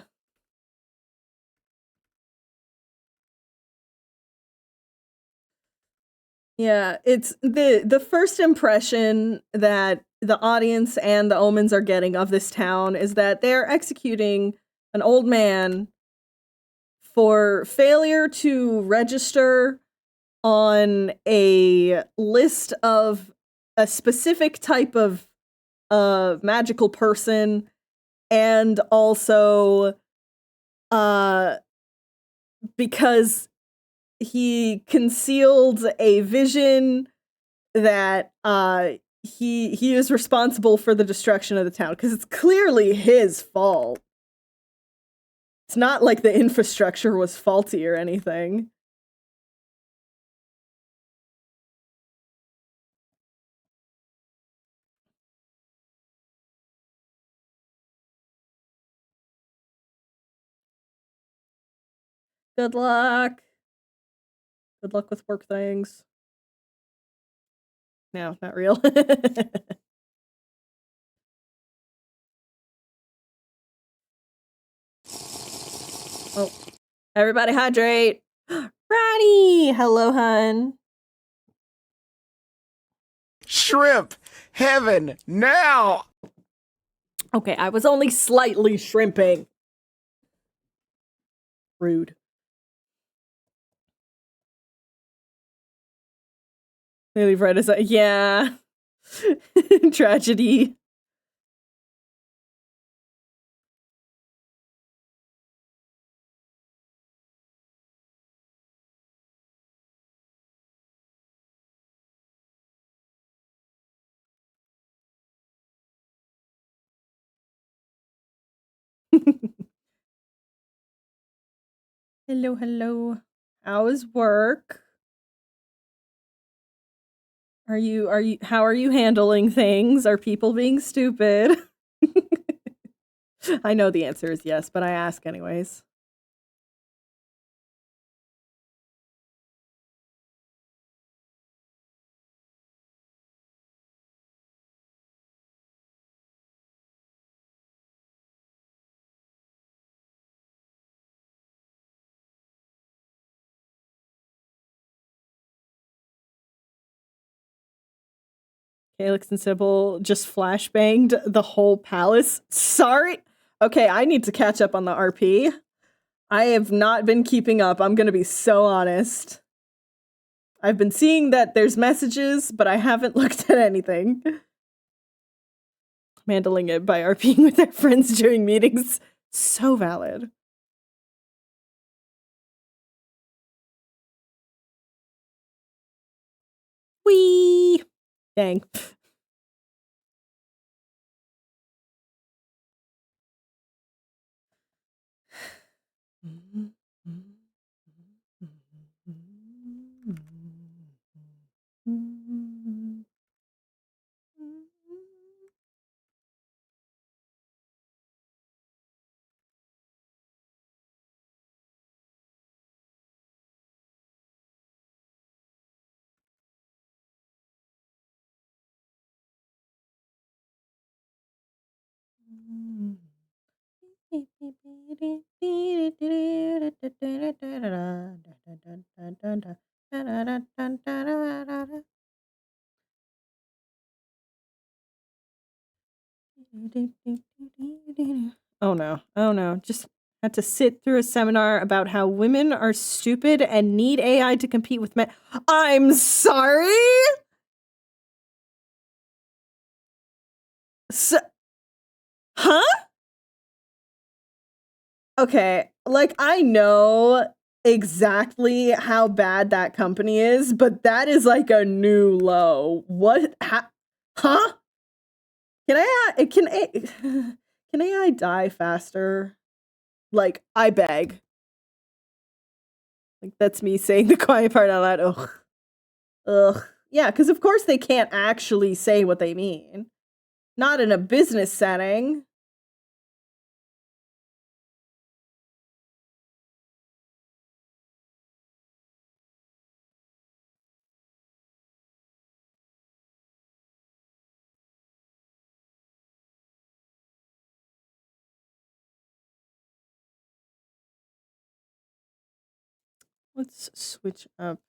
it's the first impression that the audience and the omens are getting of this town is that they're executing an old man for failure to register on a list of a specific type of magical person, and also because he concealed a vision that he is responsible for the destruction of the town, because it's clearly his fault. It's not like the infrastructure was faulty or anything. Good luck. Good luck with work things. No, not real. Oh, everybody hydrate. Ronnie, hello, hun. Shrimp heaven now. Okay, I was only slightly shrimping. Rude. They leave right as yeah. Tragedy. Hello, hello. How is work? How are you handling things? Are people being stupid? I know the answer is yes, but I ask anyways. Calyx and Sybil just flashbanged the whole palace. Sorry. Okay, I need to catch up on the RP. I have not been keeping up. I'm gonna be so honest. I've been seeing that there's messages, but I haven't looked at anything. I'm handling it by RPing with their friends during meetings. So valid. Whee! Dang. Oh no. Oh no. Just had to sit through a seminar about how women are stupid and need AI to compete with men. I'm sorry? Huh? Okay, like, I know exactly how bad that company is, but that is, like, a new low. What? Huh? Can AI die faster? Like, I beg. Like, that's me saying the quiet part out loud. Ugh. Ugh. Yeah, because of course they can't actually say what they mean. Not in a business setting. Let's switch up.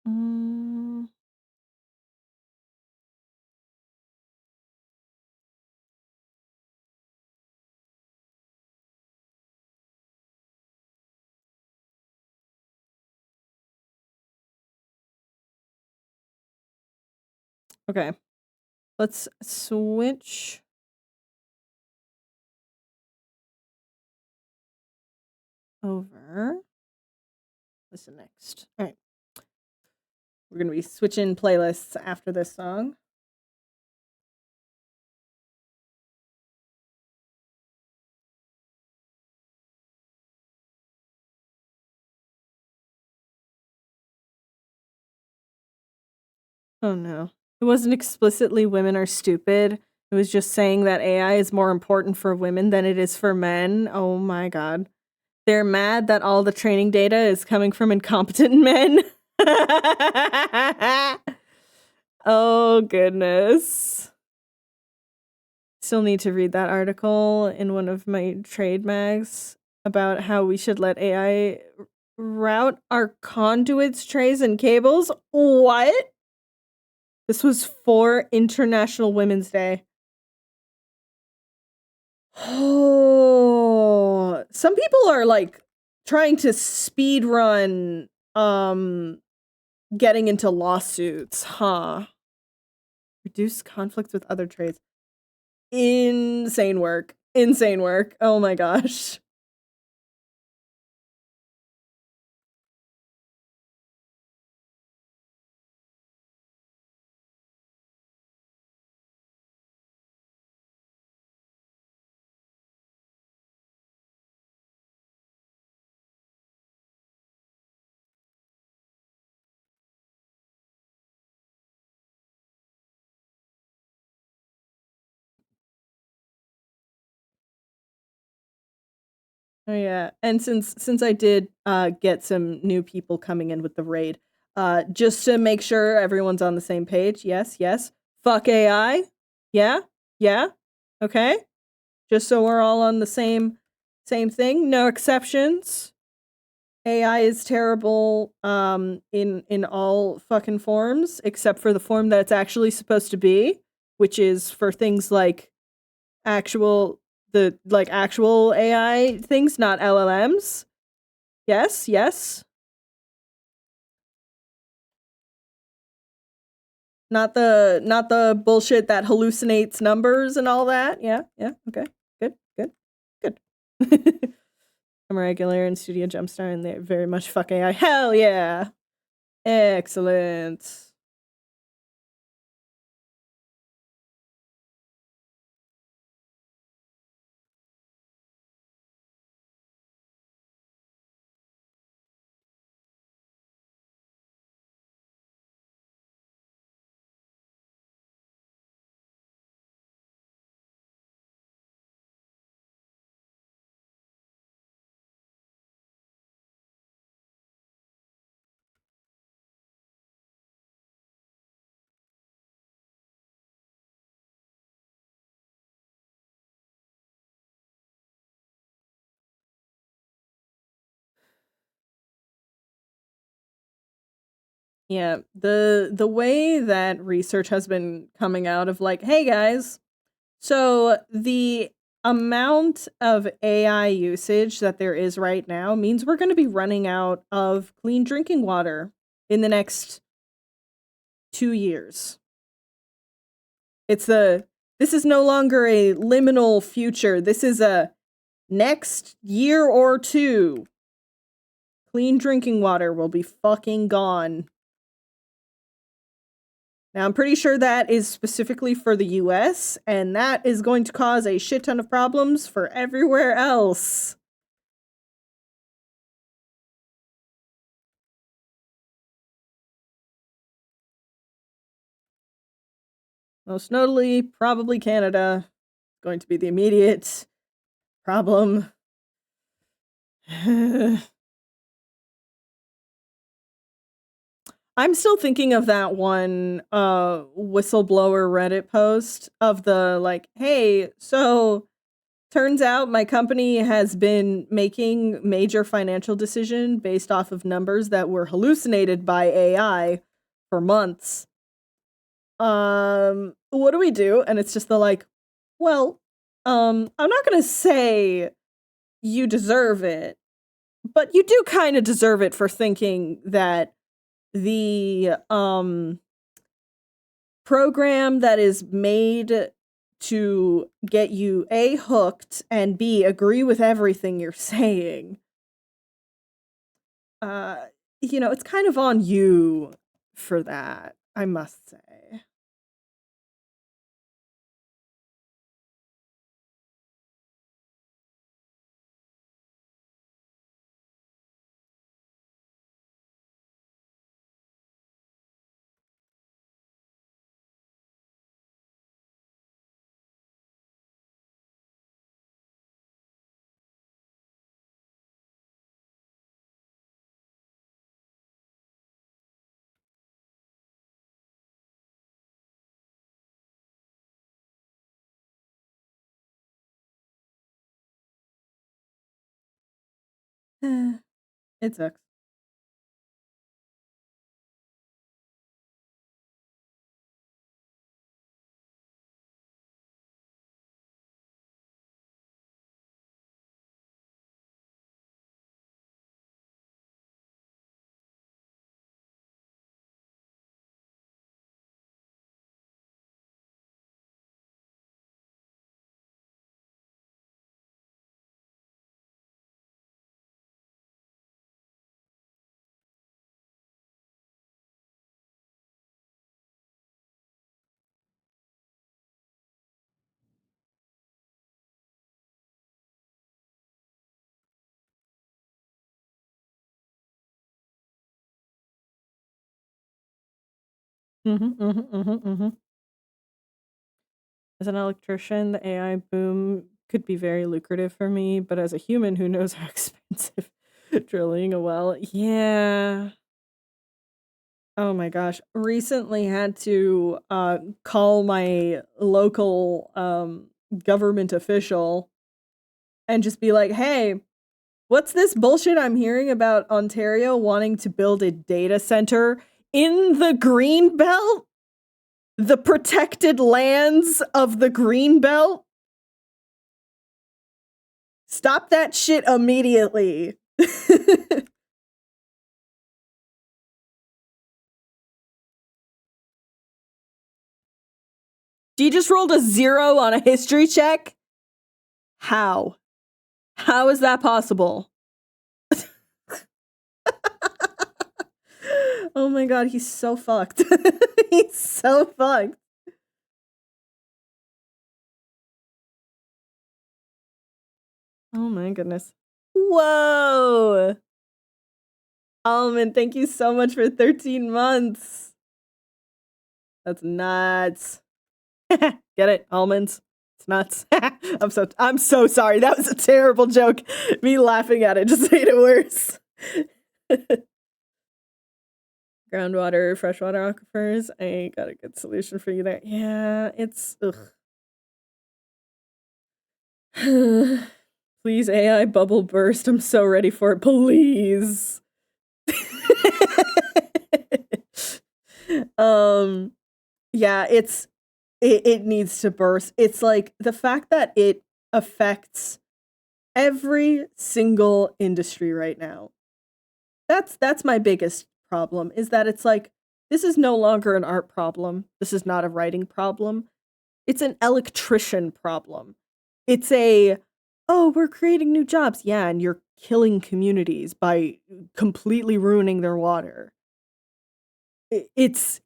Mm. Okay. Let's switch. Over. Listen next. All right. We're going to be switching playlists after this song. Oh no. It wasn't explicitly women are stupid. It was just saying that AI is more important for women than it is for men. Oh my god. They're mad that all the training data is coming from incompetent men. Oh goodness. Still need to read that article in one of my trade mags about how we should let AI route our conduits, trays, and cables. What? This was for International Women's Day. Oh, some people are like trying to speed run getting into lawsuits, huh? Reduce conflicts with other trades. Insane work. Insane work. Oh my gosh. Oh yeah, and since I did get some new people coming in with the raid, just to make sure everyone's on the same page. Yes, yes. Fuck AI. Yeah, yeah. Okay. Just so we're all on the same thing. No exceptions. AI is terrible in all fucking forms except for the form that it's actually supposed to be, which is for things like actual actual AI things, not LLMs. Yes, yes. Not the bullshit that hallucinates numbers and all that. Yeah, yeah, okay. Good, good, good. I'm a regular in Studio Jumpstart and they're very much fuck AI. Hell yeah. Excellent. Yeah, the way that research has been coming out of like, hey guys, so the amount of AI usage that there is right now means we're going to be running out of clean drinking water in the next 2 years. This is no longer a liminal future. This is a next year or two. Clean drinking water will be fucking gone. Now, I'm pretty sure that is specifically for the US, and that is going to cause a shit ton of problems for everywhere else. Most notably, probably Canada. Going to be the immediate problem. I'm still thinking of that one whistleblower Reddit post of the like, hey, so turns out my company has been making major financial decision based off of numbers that were hallucinated by AI for months. What do we do? And it's just the like, well, I'm not gonna say you deserve it, but you do kind of deserve it for thinking that the program that is made to get you A, hooked, and B, agree with everything you're saying, it's kind of on you for that, I must say. It sucks. As an electrician, the AI boom could be very lucrative for me, but as a human who knows how expensive drilling a well, yeah. Oh my gosh. Recently had to call my local government official and just be like, hey, what's this bullshit I'm hearing about Ontario wanting to build a data center in the green belt? The protected lands of the green belt? Stop that shit immediately. You just rolled a 0 on a history check? How? How is that possible? Oh my god, he's so fucked. He's so fucked. Oh my goodness. Whoa! Almond, thank you so much for 13 months. That's nuts. Get it? Almonds. It's nuts. I'm so sorry. That was a terrible joke. Me laughing at it just made it worse. Groundwater, freshwater aquifers. I got a good solution for you there. Yeah, it's ugh. Please, AI bubble burst. I'm so ready for it. Please. Yeah, it needs to burst. It's like the fact that it affects every single industry right now. That's my biggest problem, is that it's like, this is no longer an art problem. This is not a writing problem. It's an electrician problem. It's oh, we're creating new jobs. Yeah, and you're killing communities by completely ruining their water. It's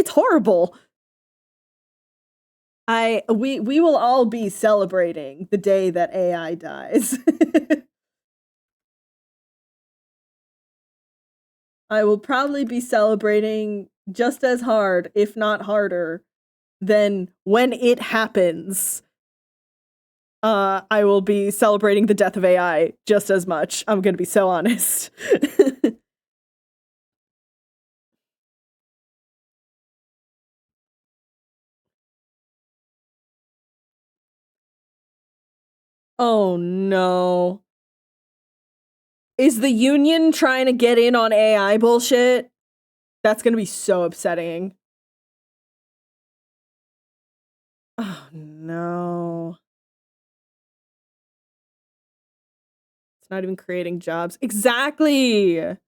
horrible. We will all be celebrating the day that AI dies. I will probably be celebrating just as hard, if not harder, than when it happens. I will be celebrating the death of AI just as much. I'm gonna be so honest. Oh no. Is the union trying to get in on AI bullshit? That's gonna be so upsetting. Oh no. It's not even creating jobs. Exactly! It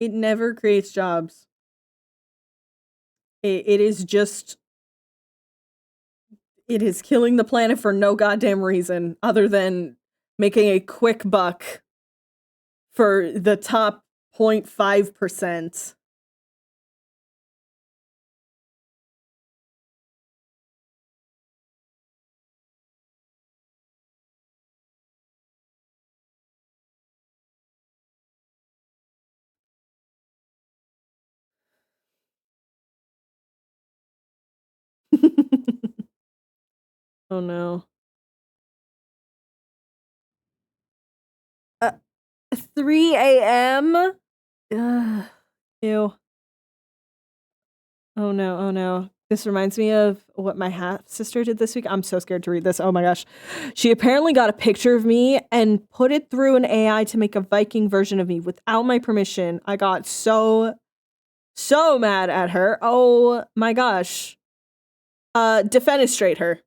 never creates jobs. It is just... It is killing the planet for no goddamn reason other than making a quick buck for the top 0.5%. Oh no. 3 a.m.? Ugh. Ew. Oh no, oh no. This reminds me of what my half-sister did this week. I'm so scared to read this. Oh my gosh. She apparently got a picture of me and put it through an AI to make a Viking version of me without my permission. I got so mad at her. Oh my gosh. Defenestrate her.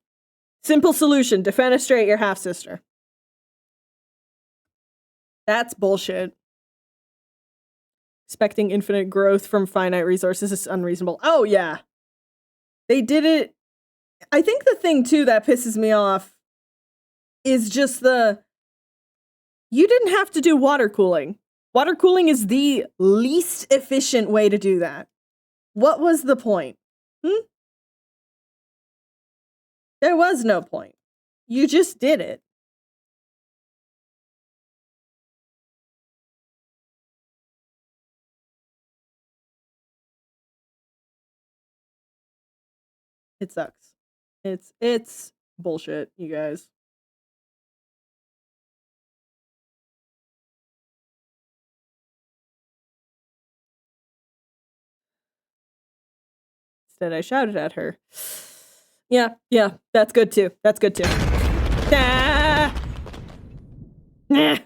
Simple solution. Defenestrate your half-sister. That's bullshit. Expecting infinite growth from finite resources is unreasonable. Oh, yeah. They did it. I think the thing, too, that pisses me off is just you didn't have to do water cooling. Water cooling is the least efficient way to do that. What was the point? There was no point. You just did it. It sucks. It's bullshit, you guys. Instead, I shouted at her. Yeah, that's good too. That's good too. Ah! Nah.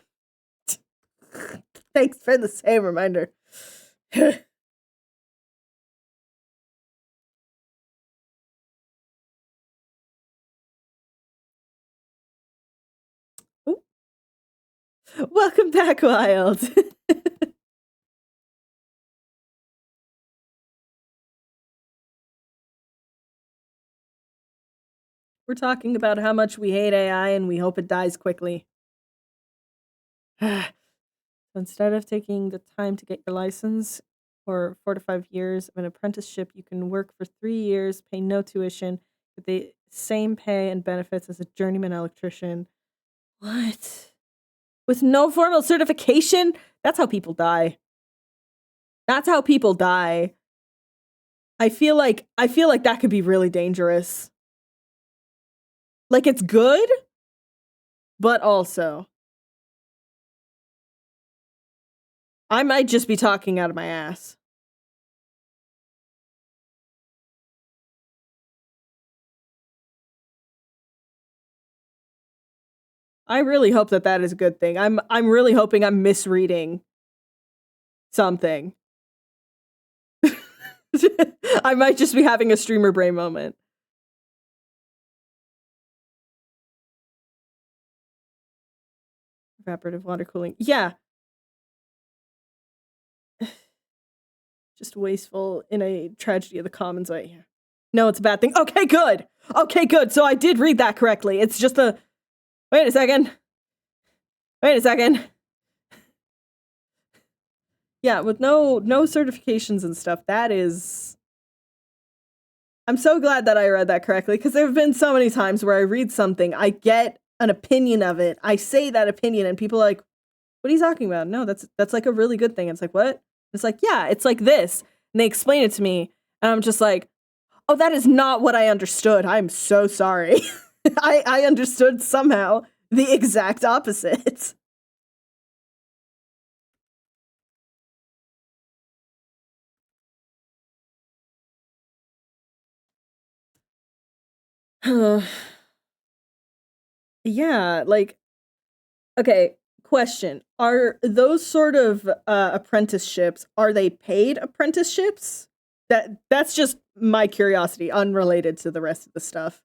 Thanks for the same reminder. Ooh. Welcome back, Wild. We're talking about how much we hate AI and we hope it dies quickly. Instead of taking the time to get your license for 4 to 5 years of an apprenticeship, you can work for 3 years, pay no tuition, with the same pay and benefits as a journeyman electrician. What? With no formal certification? That's how people die. That's how people die. I feel like that could be really dangerous. Like, it's good, but also I might just be talking out of my ass. I really hope that that is a good thing. I'm really hoping I'm misreading something. I might just be having a streamer brain moment. Evaporative water cooling. Yeah. Just wasteful in a tragedy of the commons way. Yeah. No, it's a bad thing. Okay, good. Okay, good. So I did read that correctly. It's just a... Wait a second. Wait a second. Yeah, with no certifications and stuff, that is... I'm so glad that I read that correctly, because there have been so many times where I read something, I get an opinion of it, I say that opinion, and people are like, what are you talking about? No, that's like a really good thing. It's like, what? It's like, yeah, it's like this. And they explain it to me, and I'm just like, oh, that is not what I understood. I'm so sorry. I understood somehow the exact opposite. Yeah, like, okay, question. Are those sort of apprenticeships, are they paid apprenticeships? That's just my curiosity, unrelated to the rest of the stuff.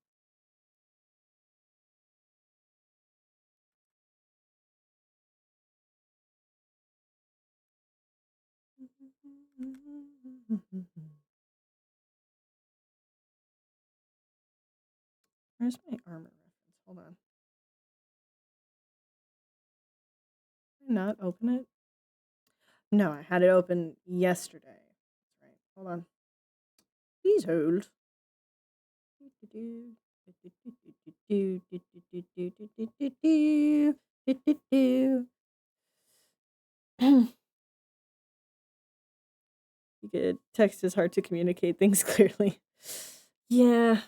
Where's my armor reference? Hold on. Did I not open it? No, I had it open yesterday. That's right. Hold on. Please hold. Good. Text is hard to communicate things clearly. Yeah.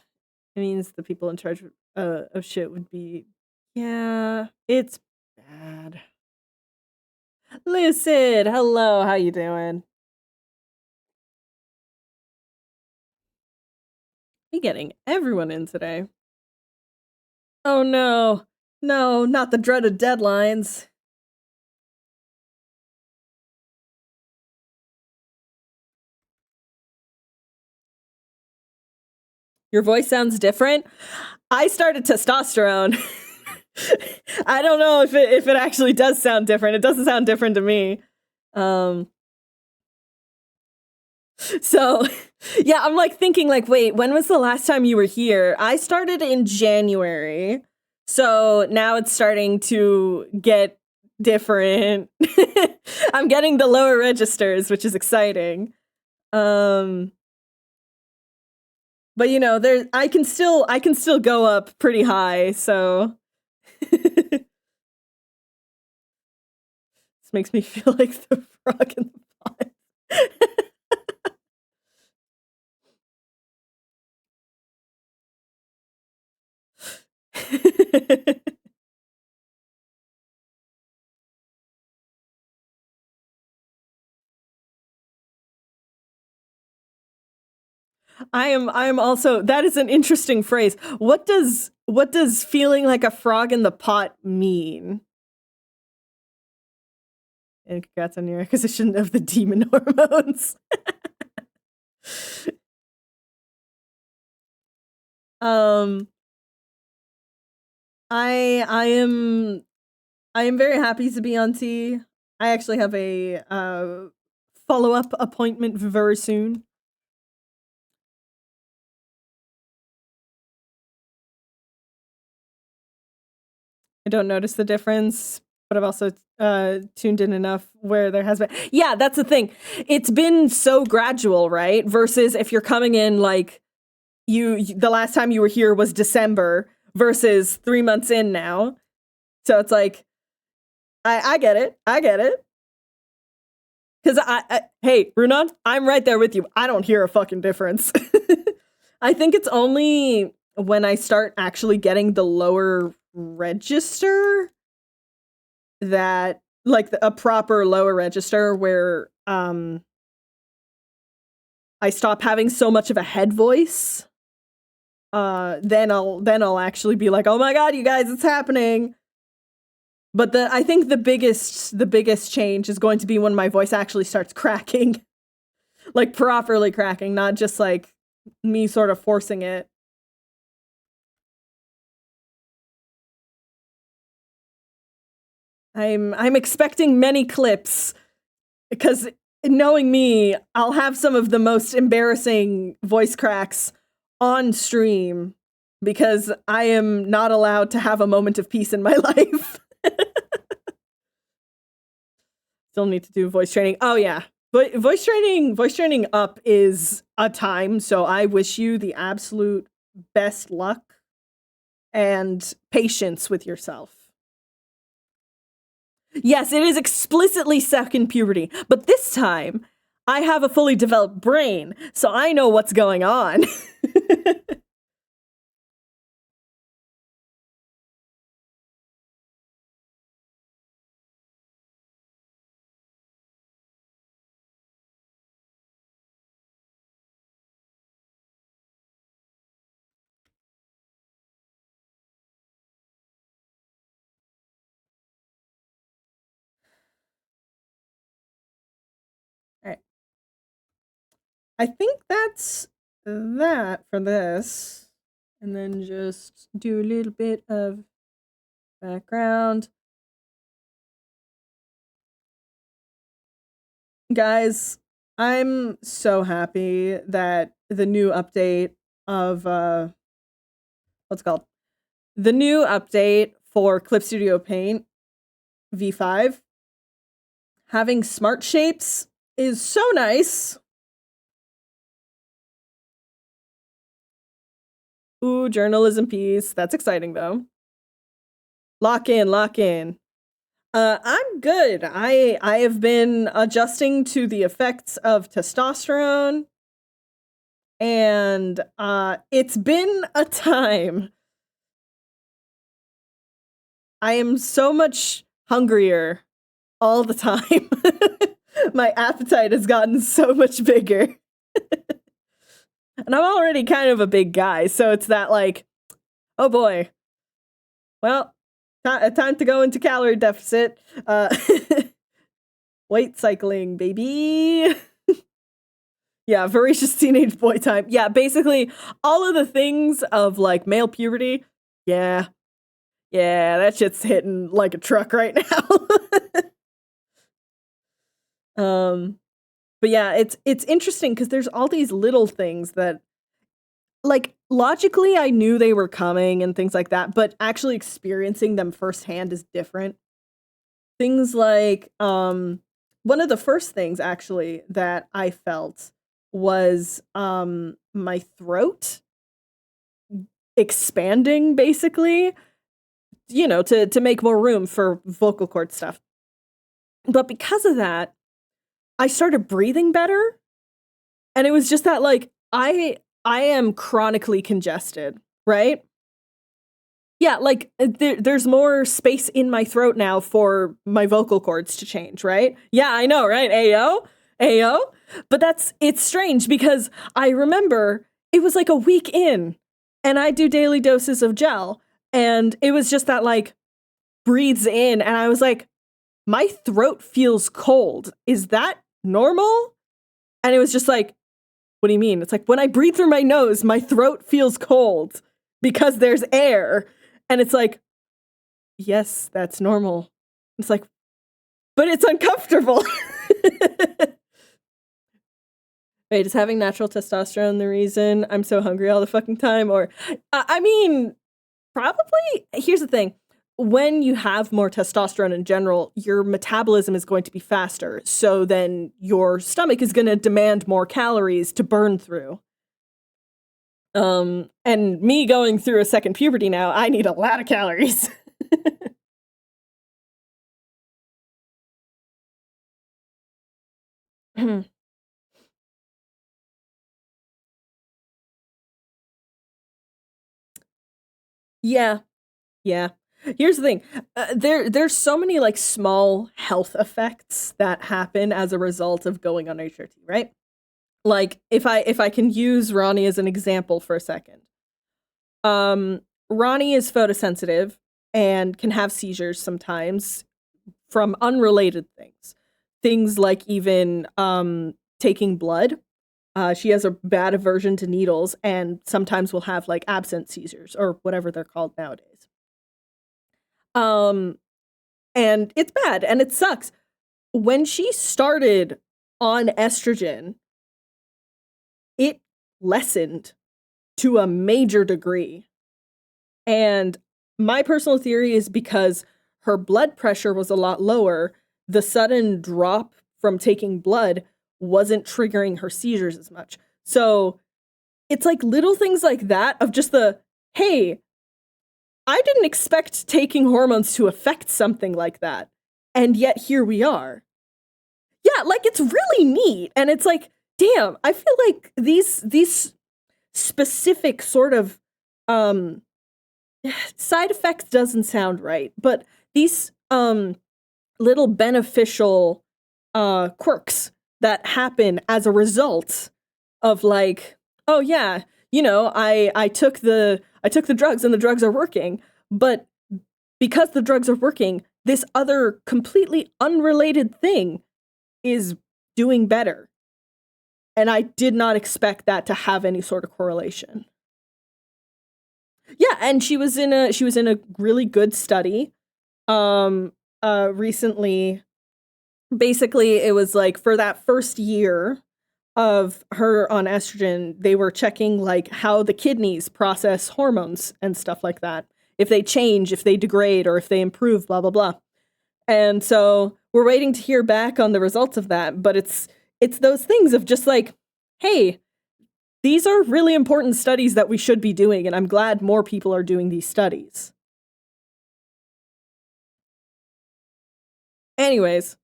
It means the people in charge of shit would be... Yeah, it's bad. Lucid, hello, how you doing? We getting everyone in today. Oh no. No, not the dreaded deadlines. Your voice sounds different. I started testosterone. I don't know if it actually does sound different. It doesn't sound different to me. So, yeah, I'm like thinking like, wait, when was the last time you were here? I started in January. So now it's starting to get different. I'm getting the lower registers, which is exciting. But you know, I can still go up pretty high, so this makes me feel like the frog in the pot. I am also, that is an interesting phrase. What does feeling like a frog in the pot mean? And congrats on your acquisition of the demon hormones. I am very happy to be on T. I actually have a follow-up appointment very soon. I don't notice the difference, but I've also tuned in enough where there has been... Yeah, that's the thing. It's been so gradual, right? Versus if you're coming in like the last time you were here was December versus 3 months in now. So it's like, I get it. I get it. Because hey, Runon, I'm right there with you. I don't hear a fucking difference. I think it's only when I start actually getting the lower register that, like, a proper lower register where I stop having so much of a head voice. Then I'll actually be like, oh my god, you guys, it's happening. But I think the biggest change is going to be when my voice actually starts cracking. Like properly cracking, not just like me sort of forcing it. I'm expecting many clips because knowing me, I'll have some of the most embarrassing voice cracks on stream because I am not allowed to have a moment of peace in my life. Still need to do voice training. Oh yeah. But voice training up is a time, so I wish you the absolute best luck and patience with yourself. Yes, it is explicitly second puberty, but this time I have a fully developed brain, so I know what's going on. I think that's that for this. And then just do a little bit of background. Guys, I'm so happy that the new update of what's it called? The new update for Clip Studio Paint V5 having smart shapes is so nice. Ooh, journalism piece. That's exciting though. Lock in, lock in. I'm good. I have been adjusting to the effects of testosterone, and it's been a time. I am so much hungrier all the time. My appetite has gotten so much bigger. And I'm already kind of a big guy, so it's that like, oh boy. Well, time to go into calorie deficit. Weight cycling, baby. Yeah, voracious teenage boy time. Yeah, basically all of the things of like male puberty. Yeah, that shit's hitting like a truck right now. But yeah, it's interesting because there's all these little things that, like, logically I knew they were coming and things like that, but actually experiencing them firsthand is different. Things like, one of the first things actually that I felt was my throat expanding, basically, you know, to make more room for vocal cord stuff. But because of that, I started breathing better. And it was just that, like, I am chronically congested, right? Yeah, like, there's more space in my throat now for my vocal cords to change, right? Yeah, I know, right? Ayo. But it's strange because I remember it was like a week in and I do daily doses of gel. And it was just that, like, breathes in. And I was like, my throat feels cold. Is that normal? And it was just like, what do you mean? It's like, when I breathe through my nose, my throat feels cold because there's air. And it's like, yes, that's normal. It's like, but it's uncomfortable. Wait, is having natural testosterone the reason I'm so hungry all the fucking time? Or, I mean, probably. Here's the thing. When you have more testosterone in general, your metabolism is going to be faster. So then your stomach is going to demand more calories to burn through. And me going through a second puberty now, I need a lot of calories. Yeah. Here's the thing. There's so many like small health effects that happen as a result of going on HRT, right? Like if I can use Ronnie as an example for a second. Ronnie is photosensitive and can have seizures sometimes from unrelated things. Things like even taking blood. She has a bad aversion to needles and sometimes will have like absent seizures or whatever they're called nowadays. And it's bad and it sucks. When she started on estrogen, it lessened to a major degree. And my personal theory is because her blood pressure was a lot lower, the sudden drop from taking blood wasn't triggering her seizures as much. So it's like little things like that of just the, hey, I didn't expect taking hormones to affect something like that. And yet here we are. Yeah, like it's really neat. And it's like, damn, I feel like these specific sort of side effects doesn't sound right, but these little beneficial quirks that happen as a result of like, oh yeah, you know, I took the drugs and the drugs are working, but because the drugs are working, this other completely unrelated thing is doing better. And I did not expect that to have any sort of correlation. Yeah, and she was in a really good study recently. Basically, it was like for that first year of her on estrogen, they were checking like how the kidneys process hormones and stuff like that. If they change, if they degrade, or if they improve, blah, blah, blah. And so we're waiting to hear back on the results of that. But it's those things of just like, hey, these are really important studies that we should be doing. And I'm glad more people are doing these studies. Anyways,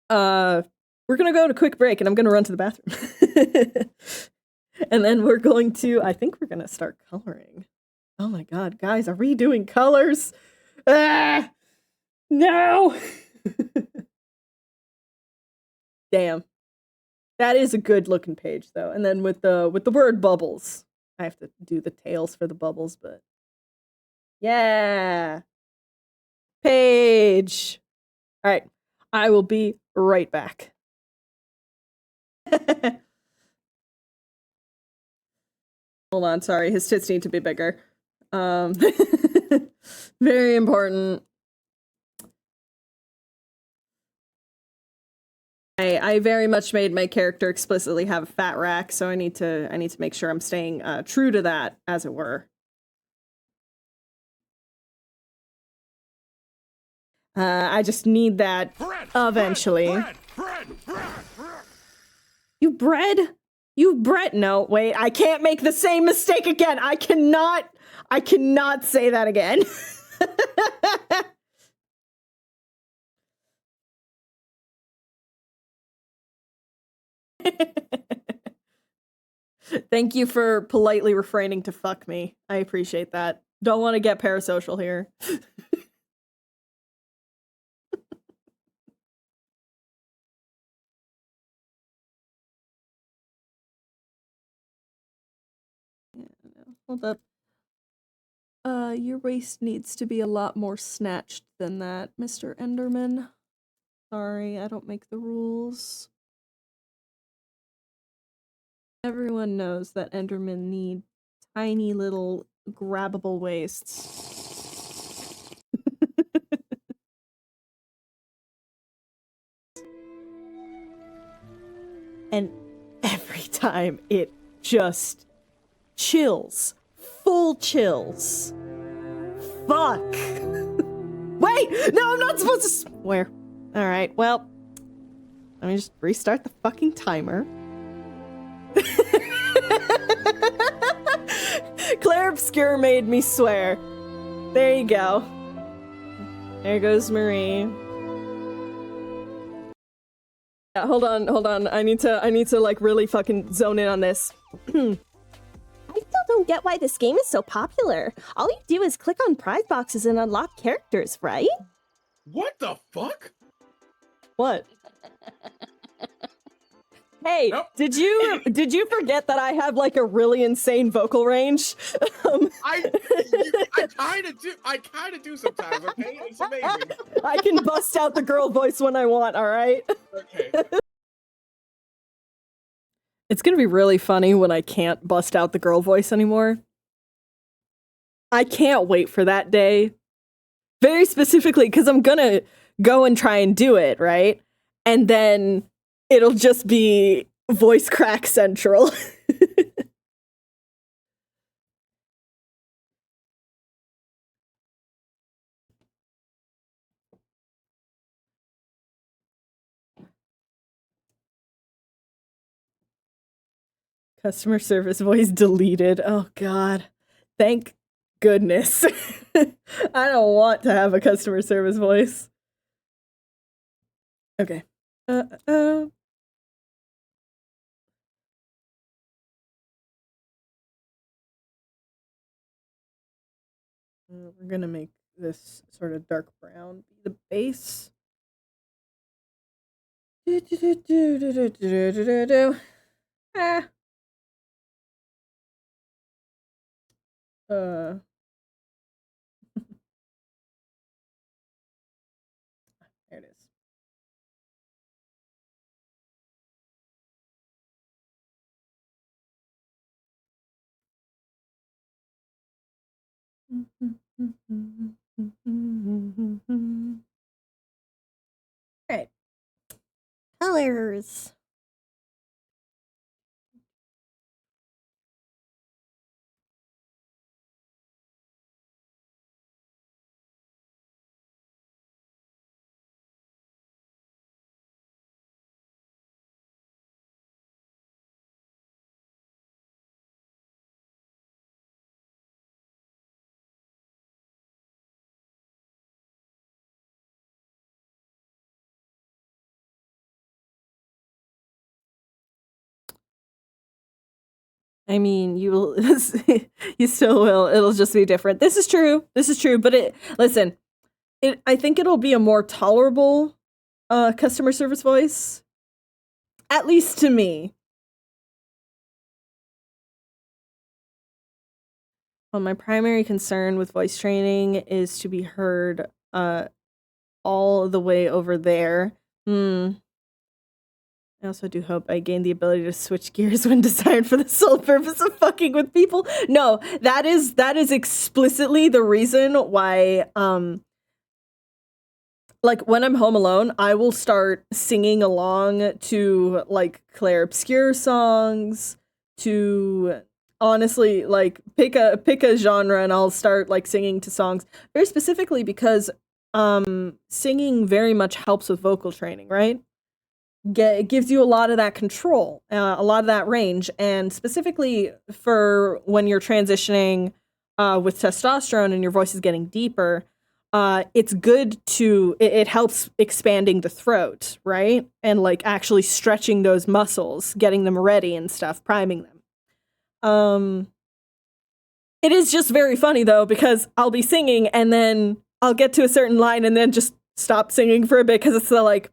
we're going to go on a quick break and I'm going to run to the bathroom. And then we're going to, I think we're going to start coloring. Oh my God, guys, are we doing colors? Ah, no. Damn. That is a good looking page though. And then with the word bubbles, I have to do the tails for the bubbles, but yeah. Page. All right. I will be right back. Hold on, sorry. His tits need to be bigger. Very important. I very much made my character explicitly have a fat rack, so I need to make sure I'm staying true to that, as it were. I just need that eventually. You bread? You bread? No, wait, I can't make the same mistake again. I cannot say that again. Thank you for politely refraining to fuck me. I appreciate that. Don't want to get parasocial here. Hold up. Your waist needs to be a lot more snatched than that, Mr. Enderman. Sorry, I don't make the rules. Everyone knows that Endermen need tiny little grabbable waists. And every time it just chills. Full chills. Fuck. Wait! No, I'm not supposed to swear. Alright, well. Let me just restart the fucking timer. Claire Obscure made me swear. There you go. There goes Marie. Yeah, hold on. I need to like really fucking zone in on this. I still don't get why this game is so popular. All you do is click on prize boxes and unlock characters, right? What the fuck? What? Hey, Nope. did you forget that I have like a really insane vocal range? I kind of do sometimes. Okay, it's amazing. I can bust out the girl voice when I want, all right? Okay. It's gonna be really funny when I can't bust out the girl voice anymore. I can't wait for that day. Very specifically, because I'm gonna go and try and do it, right? And then it'll just be voice crack central. Customer service voice deleted. Oh god. Thank goodness. I don't want to have a customer service voice. Okay. We're gonna make this sort of dark brown be the base. Ah. There it is. Alright. Colors. I mean, you will, you still will. It'll just be different. This is true. This is true. But listen, I think it'll be a more tolerable customer service voice, at least to me. Well, my primary concern with voice training is to be heard all the way over there. I also do hope I gain the ability to switch gears when desired for the sole purpose of fucking with people. No, that is explicitly the reason why like when I'm home alone, I will start singing along to like Claire Obscure songs, to honestly like pick a genre and I'll start like singing to songs very specifically because singing very much helps with vocal training, right? It gives you a lot of that control, a lot of that range, and specifically for when you're transitioning with testosterone and your voice is getting deeper, it's good to, it helps expanding the throat, right? And like actually stretching those muscles, getting them ready and stuff, priming them. It is just very funny though, because I'll be singing and then I'll get to a certain line and then just stop singing for a bit because it's like,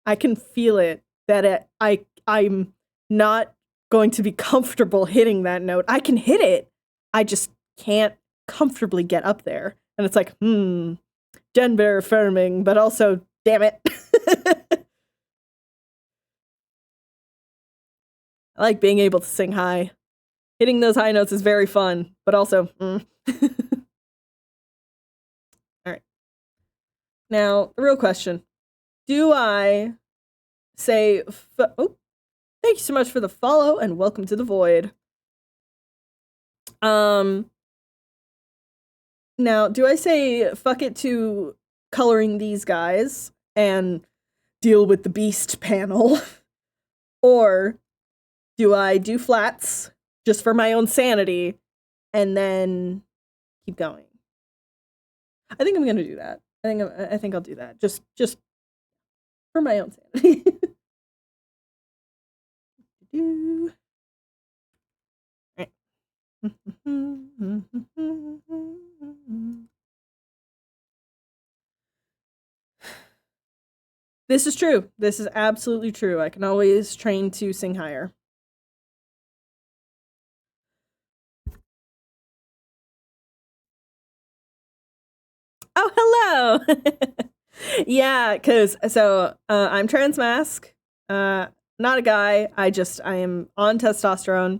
I can feel it that I'm not going to be comfortable hitting that note. I can hit it. I just can't comfortably get up there. And it's like, gender affirming, but also, damn it. I like being able to sing high. Hitting those high notes is very fun, but also, All right. Now, the real question. Do I say, oh, thank you so much for the follow and welcome to the void. Now, do I say fuck it to coloring these guys and deal with the beast panel? Or do I do flats just for my own sanity and then keep going? I think I'm gonna do that. I think I'll do that. Just for my own sanity. Right. This is true. This is absolutely true. I can always train to sing higher. Oh, hello. Yeah, because I'm transmask. Not a guy. I am on testosterone.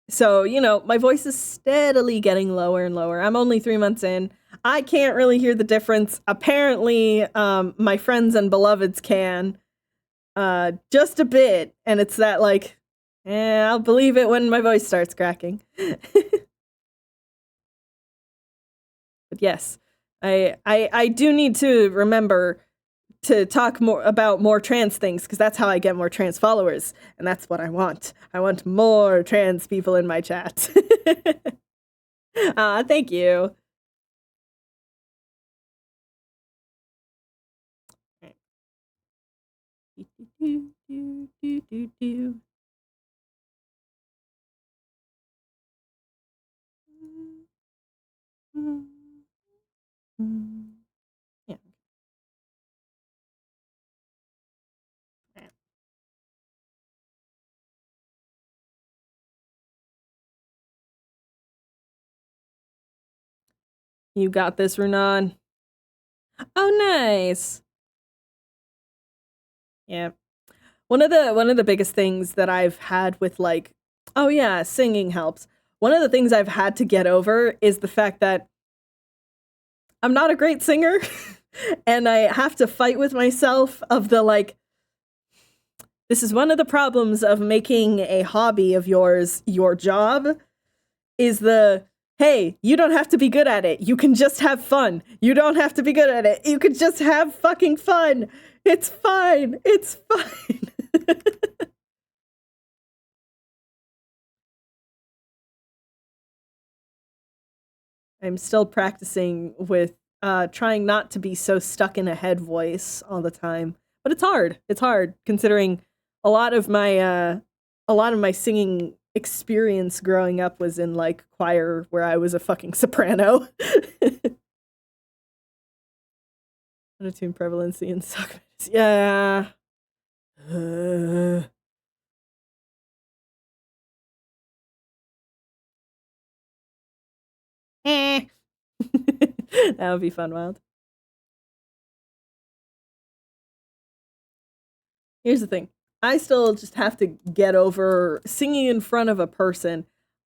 So, my voice is steadily getting lower and lower. I'm only 3 months in. I can't really hear the difference. Apparently, my friends and beloveds can. Just a bit. And it's that, like, I'll believe it when my voice starts cracking. But yes, I do need to remember to talk more about more trans things, because that's how I get more trans followers, and that's what I want. I want more trans people in my chat. Thank you. Yeah. You got this, Runan. Oh, nice. Yeah. One of the biggest things that I've had with, like, oh yeah, singing helps. One of the things I've had to get over is the fact that I'm not a great singer and I have to fight with myself of the, like, this is one of the problems of making a hobby of yours your job, is the, hey, you don't have to be good at it. You can just have fun. You don't have to be good at it. You can just have fucking fun. It's fine. It's fine. I'm still practicing with trying not to be so stuck in a head voice all the time. But it's hard. It's hard considering a lot of my singing experience growing up was in, like, choir where I was a fucking soprano. Autotune prevalency in soccer. Yeah. That would be fun, wild. Here's the thing. I still just have to get over singing in front of a person.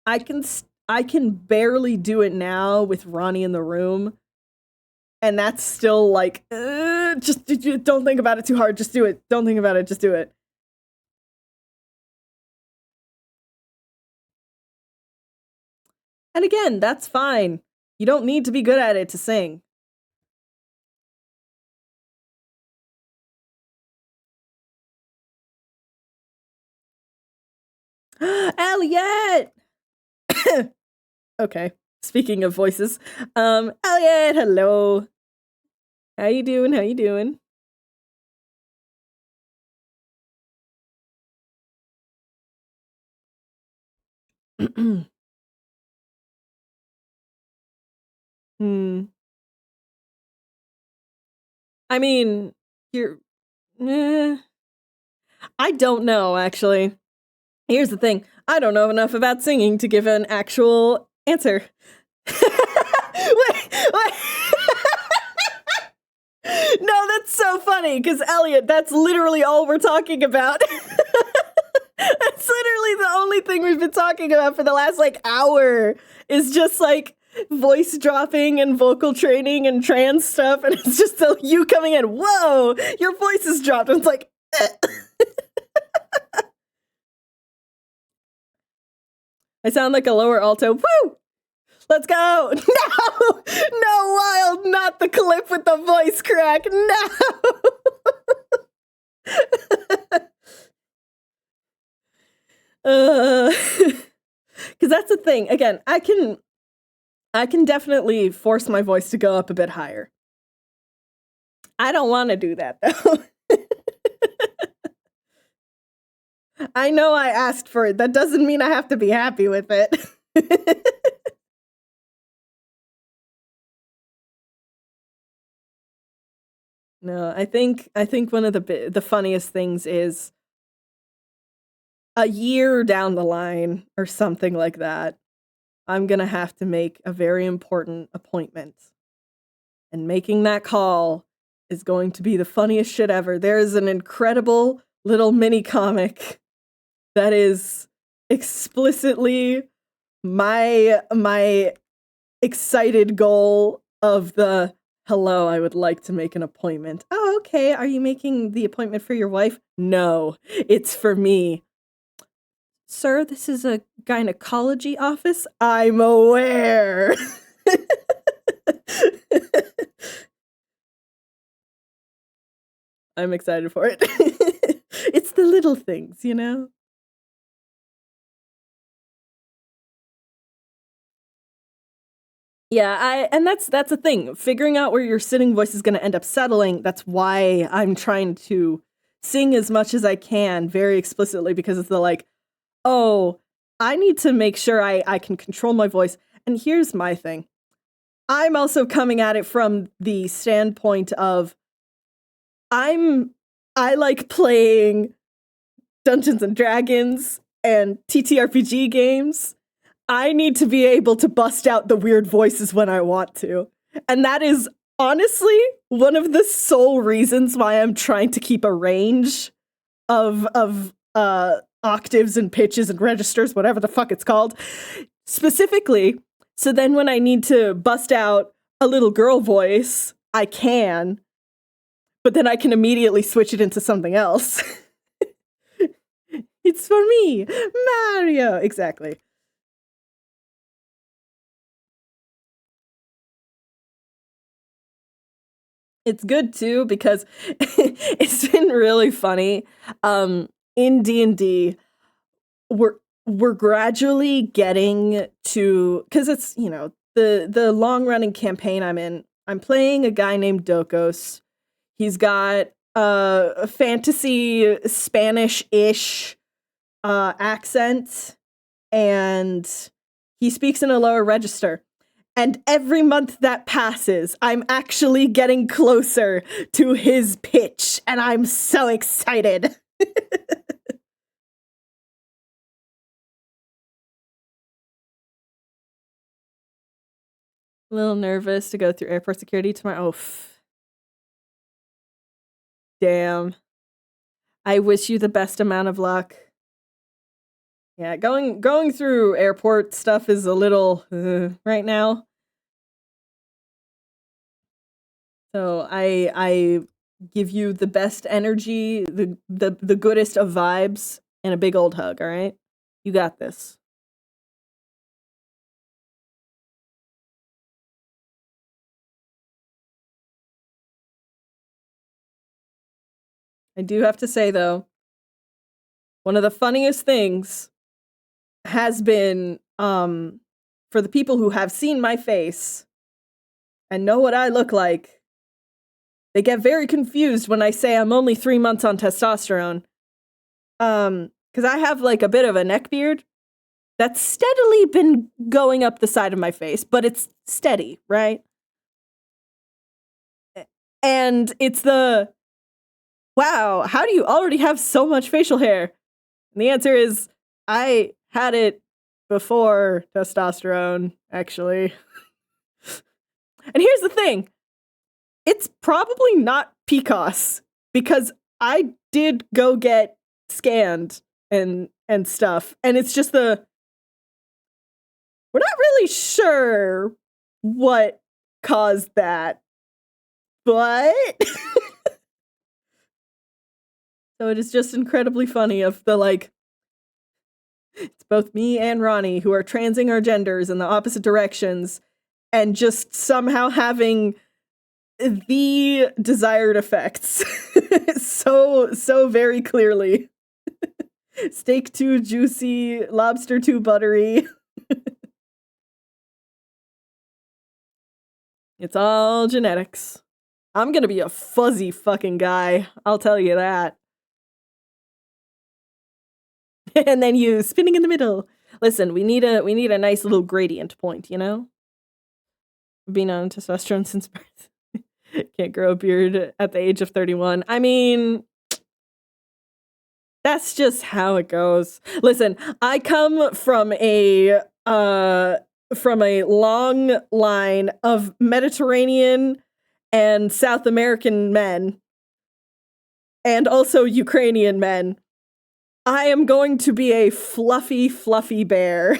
I can barely do it now with Ronnie in the room. And that's still like, just don't think about it too hard. Just do it. Don't think about it. Just do it. And again, that's fine. You don't need to be good at it to sing. Elliot! Okay. Speaking of voices, Elliot, hello. How you doing? How you doing? I mean, I don't know, actually. Here's the thing. I don't know enough about singing to give an actual answer. Wait. No, that's so funny, because Elliot, that's literally all we're talking about. That's literally the only thing we've been talking about for the last, like, hour, is just, like, voice dropping and vocal training and trans stuff, and it's just you coming in, whoa, your voice is dropped, and it's like, I sound like a lower alto, woo! Let's go! No, Wild, not the clip with the voice crack, no! Because that's the thing. Again, I can definitely force my voice to go up a bit higher. I don't want to do that, though. I know I asked for it. That doesn't mean I have to be happy with it. No, I think one of the funniest things is a year down the line or something like that, I'm gonna have to make a very important appointment and making that call is going to be the funniest shit ever. There is an incredible little mini comic that is explicitly my excited goal of the hello, I would like to make an appointment. Oh, okay. Are you making the appointment for your wife? No, it's for me. Sir, this is a gynecology office. I'm aware. I'm excited for it. It's the little things, you know? Yeah, and that's the thing. Figuring out where your sitting voice is going to end up settling. That's why I'm trying to sing as much as I can very explicitly, because it's the like, oh, I need to make sure I can control my voice. And here's my thing. I'm also coming at it from the standpoint of I like playing Dungeons and Dragons and TTRPG games. I need to be able to bust out the weird voices when I want to. And that is honestly one of the sole reasons why I'm trying to keep a range of octaves and pitches and registers, whatever the fuck it's called, specifically. So then when I need to bust out a little girl voice, I can, but then I can immediately switch it into something else. It's for me, Mario. Exactly. It's good too because it's been really funny. In D&D, we're gradually getting to, because it's, you know, the long running campaign I'm playing a guy named Dokos. He's got a fantasy Spanish-ish accent, and he speaks in a lower register. And every month that passes, I'm actually getting closer to his pitch, and I'm so excited. A little nervous to go through airport security tomorrow. Oh, damn. I wish you the best amount of luck. Yeah, going through airport stuff is a little right now. So I give you the best energy, the goodest of vibes, and a big old hug, all right? You got this. I do have to say though, one of the funniest things has been for the people who have seen my face and know what I look like. They get very confused when I say I'm only 3 months on testosterone. Because I have like a bit of a neck beard that's steadily been going up the side of my face, but it's steady, right? And it's the, wow, how do you already have so much facial hair? And the answer is, I had it before testosterone, actually. And here's the thing. It's probably not PCOS, because I did go get scanned and stuff. And it's just we're not really sure what caused that. But so it is just incredibly funny of the like, it's both me and Ronnie who are transing our genders in the opposite directions and just somehow having the desired effects so very clearly. Steak too juicy, lobster too buttery. It's all genetics. I'm gonna be a fuzzy fucking guy, I'll tell you that. And then you spinning in the middle. Listen, we need a nice little gradient point, you know? Being on testosterone since birth. Can't grow a beard at the age of 31. I mean, that's just how it goes. Listen, I come from a long line of Mediterranean and South American men, and also Ukrainian men, I am going to be a fluffy, fluffy bear.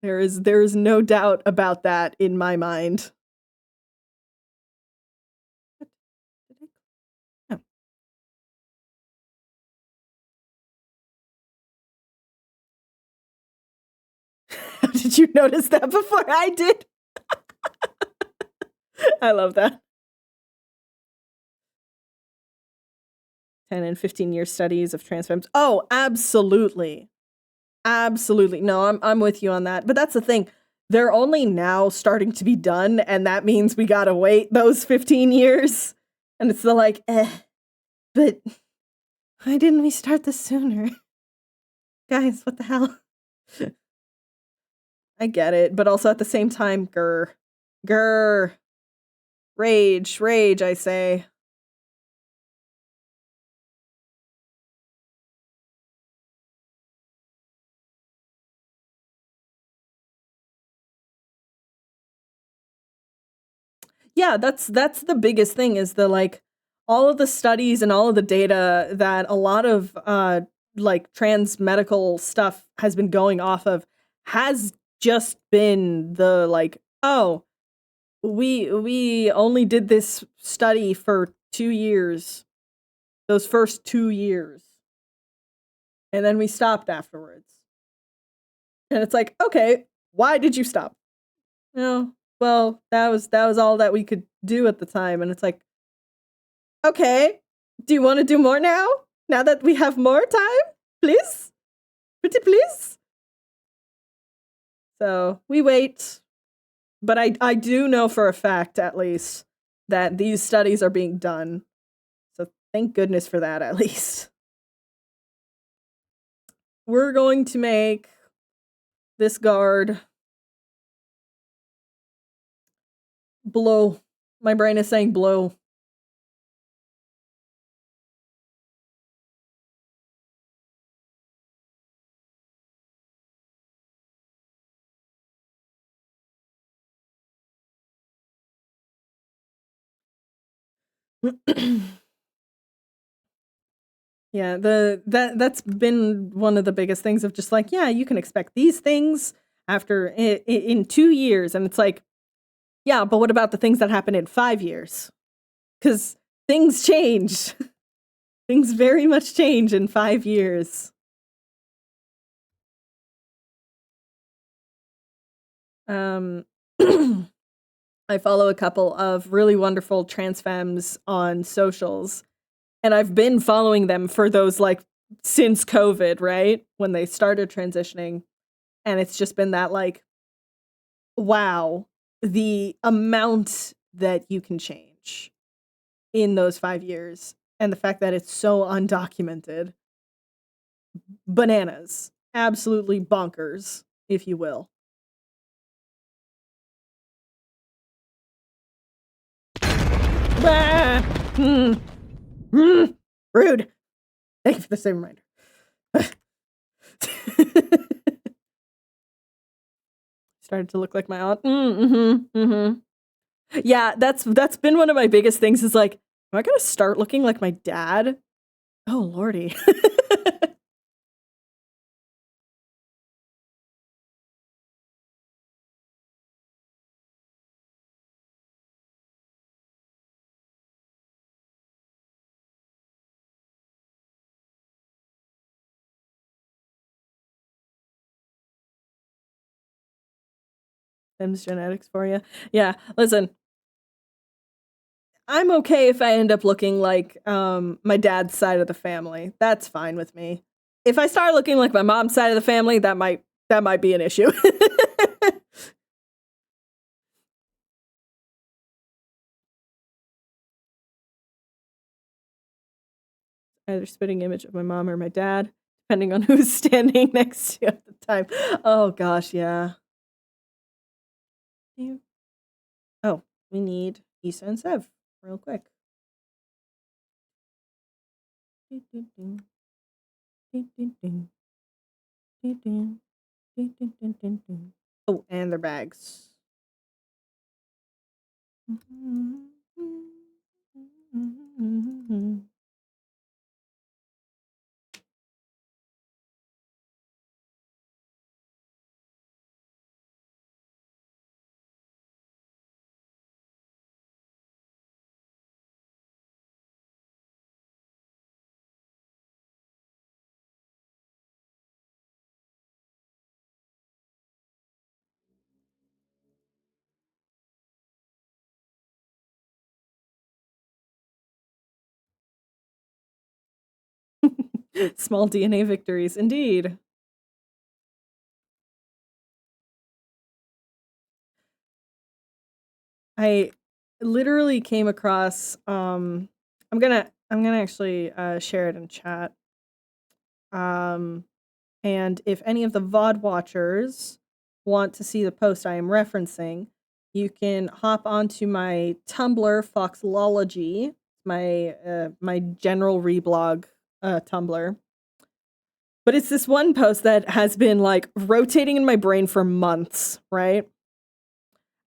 There is no doubt about that in my mind. Oh. Did you notice that before I did? I love that. 10 and 15-year studies of trans femmes. Oh, absolutely. Absolutely. No, I'm with you on that. But that's the thing. They're only now starting to be done, and that means we gotta wait those 15 years. And it's the like, but why didn't we start this sooner? Guys, what the hell? I get it, but also at the same time, grr. Rage, I say. Yeah, that's the biggest thing is the like all of the studies and all of the data that a lot of like trans medical stuff has been going off of has just been the like, oh, we only did this study for 2 years. Those first 2 years. And then we stopped afterwards. And it's like, okay, why did you stop? No, well, that was all that we could do at the time. And it's like, okay, do you want to do more now? Now that we have more time? Please? Pretty please? So we wait. But I do know for a fact, at least, that these studies are being done. So thank goodness for that, at least. We're going to make this guard blow. My brain is saying blow. Yeah, that's been one of the biggest things of just like, yeah, you can expect these things after in 2 years, and it's like, yeah, but what about the things that happen in 5 years? Because things change. Things very much change in 5 years. I follow a couple of really wonderful trans femmes on socials, and I've been following them for those like since COVID, right? When they started transitioning. And it's just been that like, wow, the amount that you can change in those 5 years and the fact that it's so undocumented. Bananas. Absolutely bonkers, if you will. Ah! Rude. Thank you for the same reminder. Started to look like my aunt. Yeah, that's been one of my biggest things is like, am I gonna start looking like my dad? Oh lordy. Them's genetics for you. Yeah, listen. I'm okay if I end up looking like my dad's side of the family. That's fine with me. If I start looking like my mom's side of the family, that might be an issue. Either spitting image of my mom or my dad, depending on who's standing next to you at the time. Oh gosh, yeah. Oh, we need Issa and Sev real quick. Oh, and their bags. Small DNA victories, indeed. I literally came across I'm gonna actually share it in chat. And if any of the VOD watchers want to see the post I am referencing, you can hop onto my Tumblr, Foxlology, my general reblog Tumblr. But it's this one post that has been like rotating in my brain for months, right?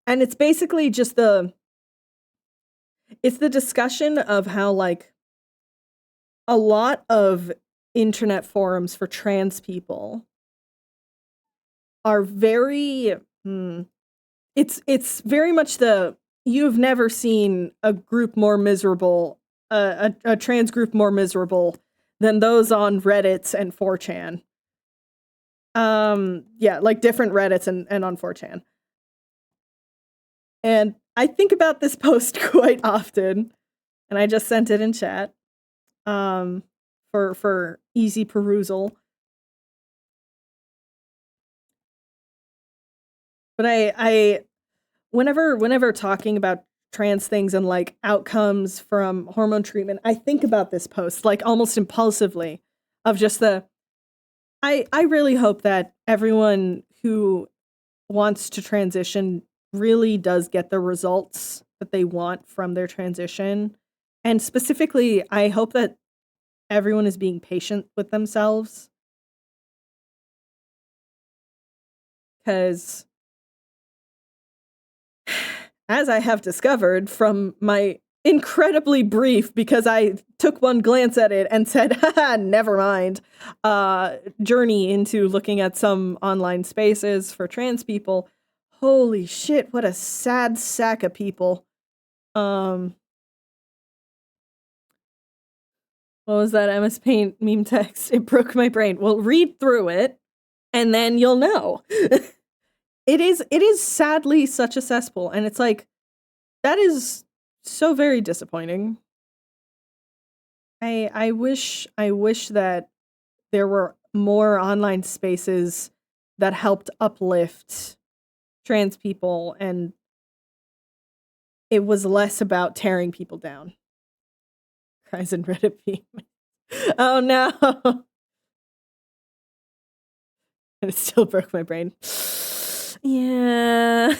And it's basically just it's the discussion of how like a lot of internet forums for trans people are very it's very much you've never seen a group more miserable, a trans group more miserable than those on Reddit and 4chan. Yeah, like different Reddits and on 4chan. And I think about this post quite often, and I just sent it in chat for easy perusal. But I whenever talking about trans things and like outcomes from hormone treatment, I think about this post like almost impulsively of just I really hope that everyone who wants to transition really does get the results that they want from their transition. And specifically, I hope that everyone is being patient with themselves. Because as I have discovered from my incredibly brief, because I took one glance at it and said, haha, never mind, journey into looking at some online spaces for trans people. Holy shit, what a sad sack of people. What was that MS Paint meme text? It broke my brain. Well, read through it and then you'll know. It is sadly such a cesspool, and it's like that is so very disappointing. I wish that there were more online spaces that helped uplift trans people and it was less about tearing people down. Cries in Reddit meme. Oh no. And it still broke my brain. Yeah.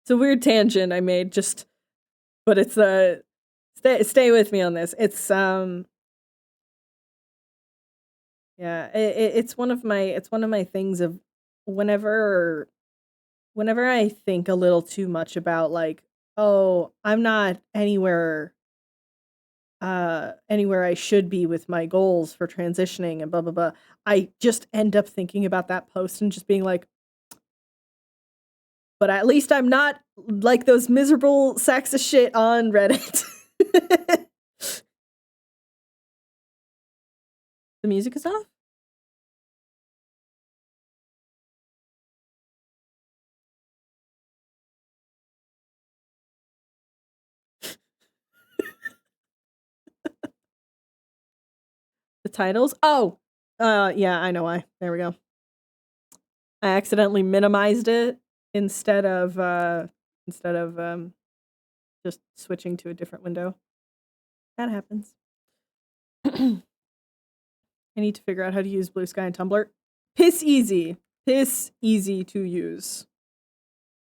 It's a weird tangent I made, but it's stay with me on this. It's yeah, it's one of my things of whenever I think a little too much about like, oh, I'm not anywhere I should be with my goals for transitioning and blah blah blah. I just end up thinking about that post and just being like, but at least I'm not like those miserable sacks of shit on Reddit. The music is off? The titles? Oh! Yeah, I know why. There we go. I accidentally minimized it instead of just switching to a different window. That happens. I need to figure out how to use Blue Sky and Tumblr. Piss easy. piss easy to use.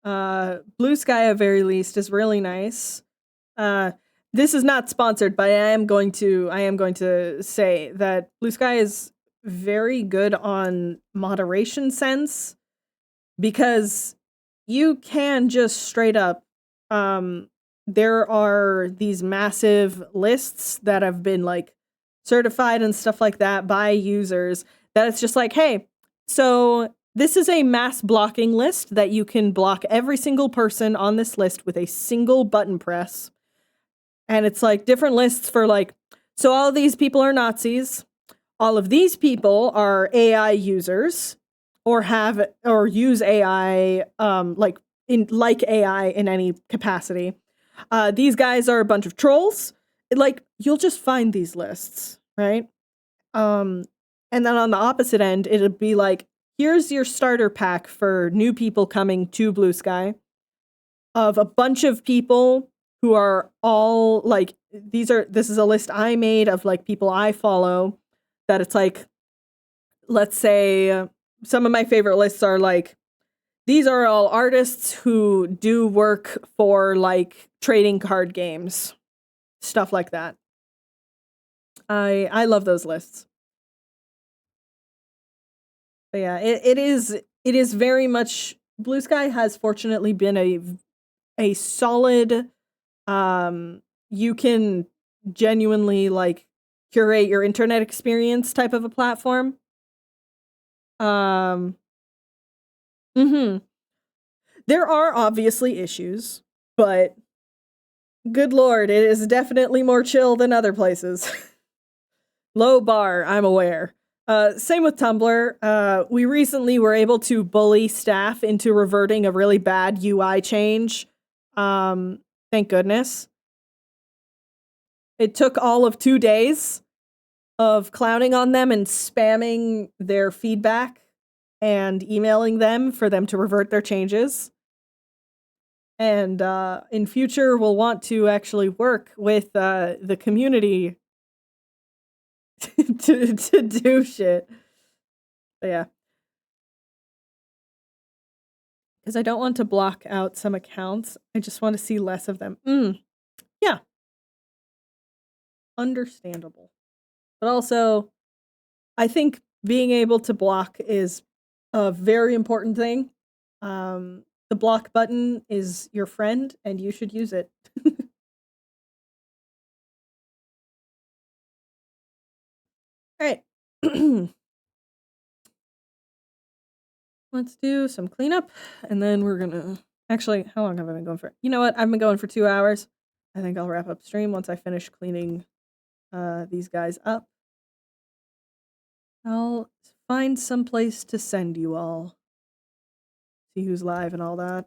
Blue Sky at very least is really nice. This is not sponsored, but I am going to say that Blue Sky is very good on moderation sense, because you can just straight up there are these massive lists that have been like certified and stuff like that by users, that it's just like, hey, so this is a mass blocking list that you can block every single person on this list with a single button press. And it's like different lists for like, so all of these people are Nazis. All of these people are AI users or use AI like AI in any capacity. These guys are a bunch of trolls. Like, you'll just find these lists, right? And then on the opposite end, it'll be like, here's your starter pack for new people coming to Blue Sky of a bunch of people who are all like, this is a list I made of like people I follow, that it's like, let's say some of my favorite lists are like, these are all artists who do work for like trading card games, stuff like that. I love those lists. But yeah, it is very much, Blue Sky has fortunately been a solid, you can genuinely like curate your internet experience type of a platform. There are obviously issues, but good lord, it is definitely more chill than other places. Low bar, I'm aware. Same with Tumblr. We recently were able to bully staff into reverting a really bad UI change. Thank goodness. It took all of 2 days of clowning on them and spamming their feedback and emailing them for them to revert their changes. And in future, we'll want to actually work with the community to do shit. But yeah. Because I don't want to block out some accounts. I just want to see less of them. Yeah. Understandable. But also, I think being able to block is a very important thing. The block button is your friend, and you should use it. All right. Let's do some cleanup, and then we're gonna... Actually, how long have I been going for? You know what? I've been going for 2 hours. I think I'll wrap up stream once I finish cleaning these guys up. I'll find some place to send you all. See who's live and all that.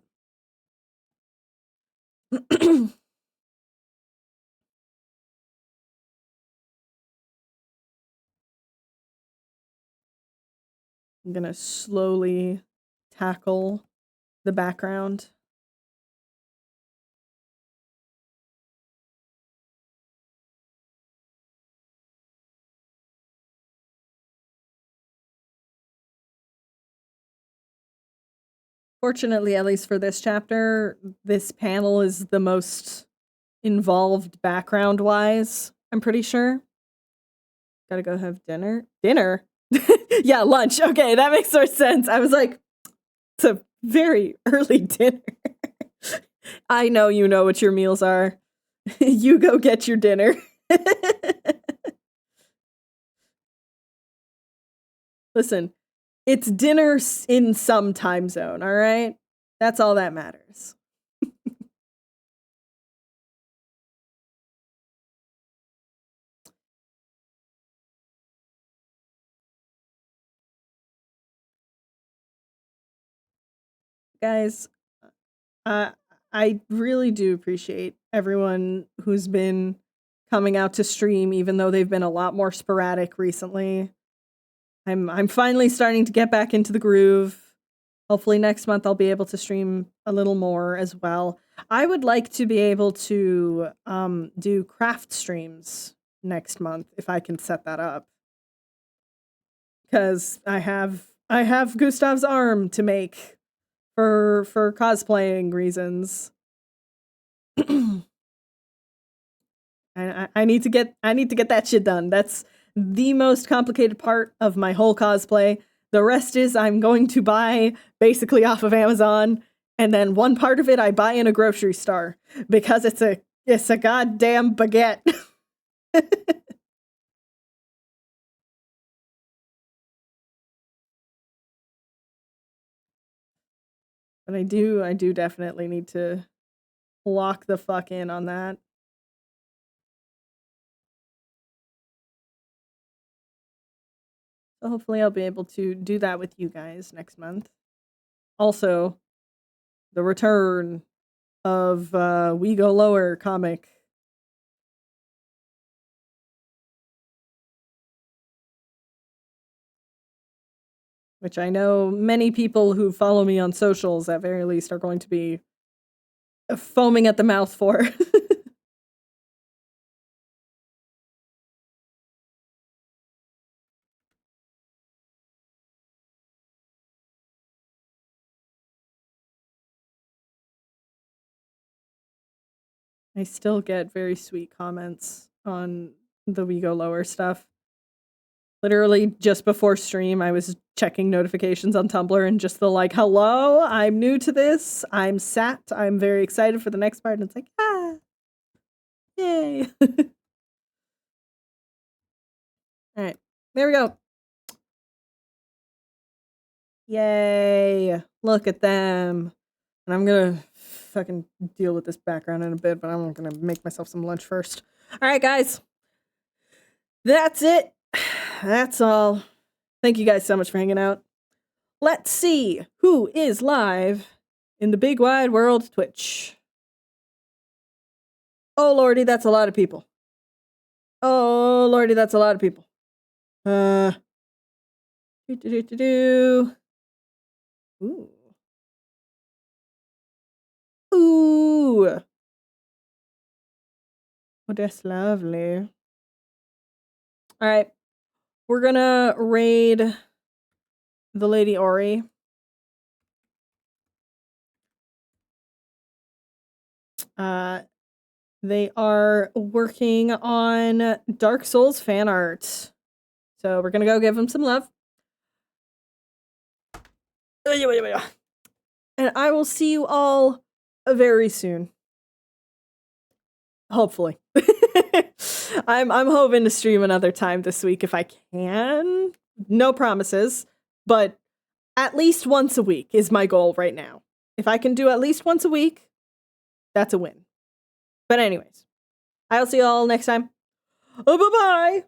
I'm gonna slowly tackle the background. Fortunately, at least for this chapter, this panel is the most involved background-wise, I'm pretty sure. Gotta go have dinner. Dinner? Yeah, lunch. Okay, that makes more sense. I was like, it's a very early dinner. I know you know what your meals are. You go get your dinner. Listen, it's dinner in some time zone, all right? That's all that matters. Guys, I really do appreciate everyone who's been coming out to stream, even though they've been a lot more sporadic recently. I'm finally starting to get back into the groove. Hopefully next month I'll be able to stream a little more as well. I would like to be able to do craft streams next month if I can set that up. Because I have I have Gustav's arm to make for cosplaying reasons. I need to get that shit done. That's the most complicated part of my whole cosplay. The rest is I'm going to buy basically off of Amazon, and then one part of it I buy in a grocery store because it's a goddamn baguette. But I do definitely need to lock the fuck in on that. So hopefully I'll be able to do that with you guys next month. Also, the return of We Go Lower comic. Which I know many people who follow me on socials, at very least, are going to be foaming at the mouth for. I still get very sweet comments on the We Go Lower stuff. Literally, just before stream, I was checking notifications on Tumblr and just the like, hello, I'm new to this. I'm sat. I'm very excited for the next part. And it's like, yay. All right, there we go. Yay. Look at them. And I'm going to fucking deal with this background in a bit, but I'm going to make myself some lunch first. All right, guys. That's it. That's all. Thank you guys so much for hanging out. Let's see who is live in the big wide world of Twitch. Oh, lordy, that's a lot of people. Oh, lordy, that's a lot of people. Ooh. Ooh. Oh, that's lovely. All right. We're gonna raid the Lady Ori. They are working on Dark Souls fan art. So we're gonna go give them some love. And I will see you all very soon. Hopefully. I'm hoping to stream another time this week if I can. No promises, but at least once a week is my goal right now. If I can do at least once a week, that's a win. But anyways, I'll see you all next time. Bye-bye!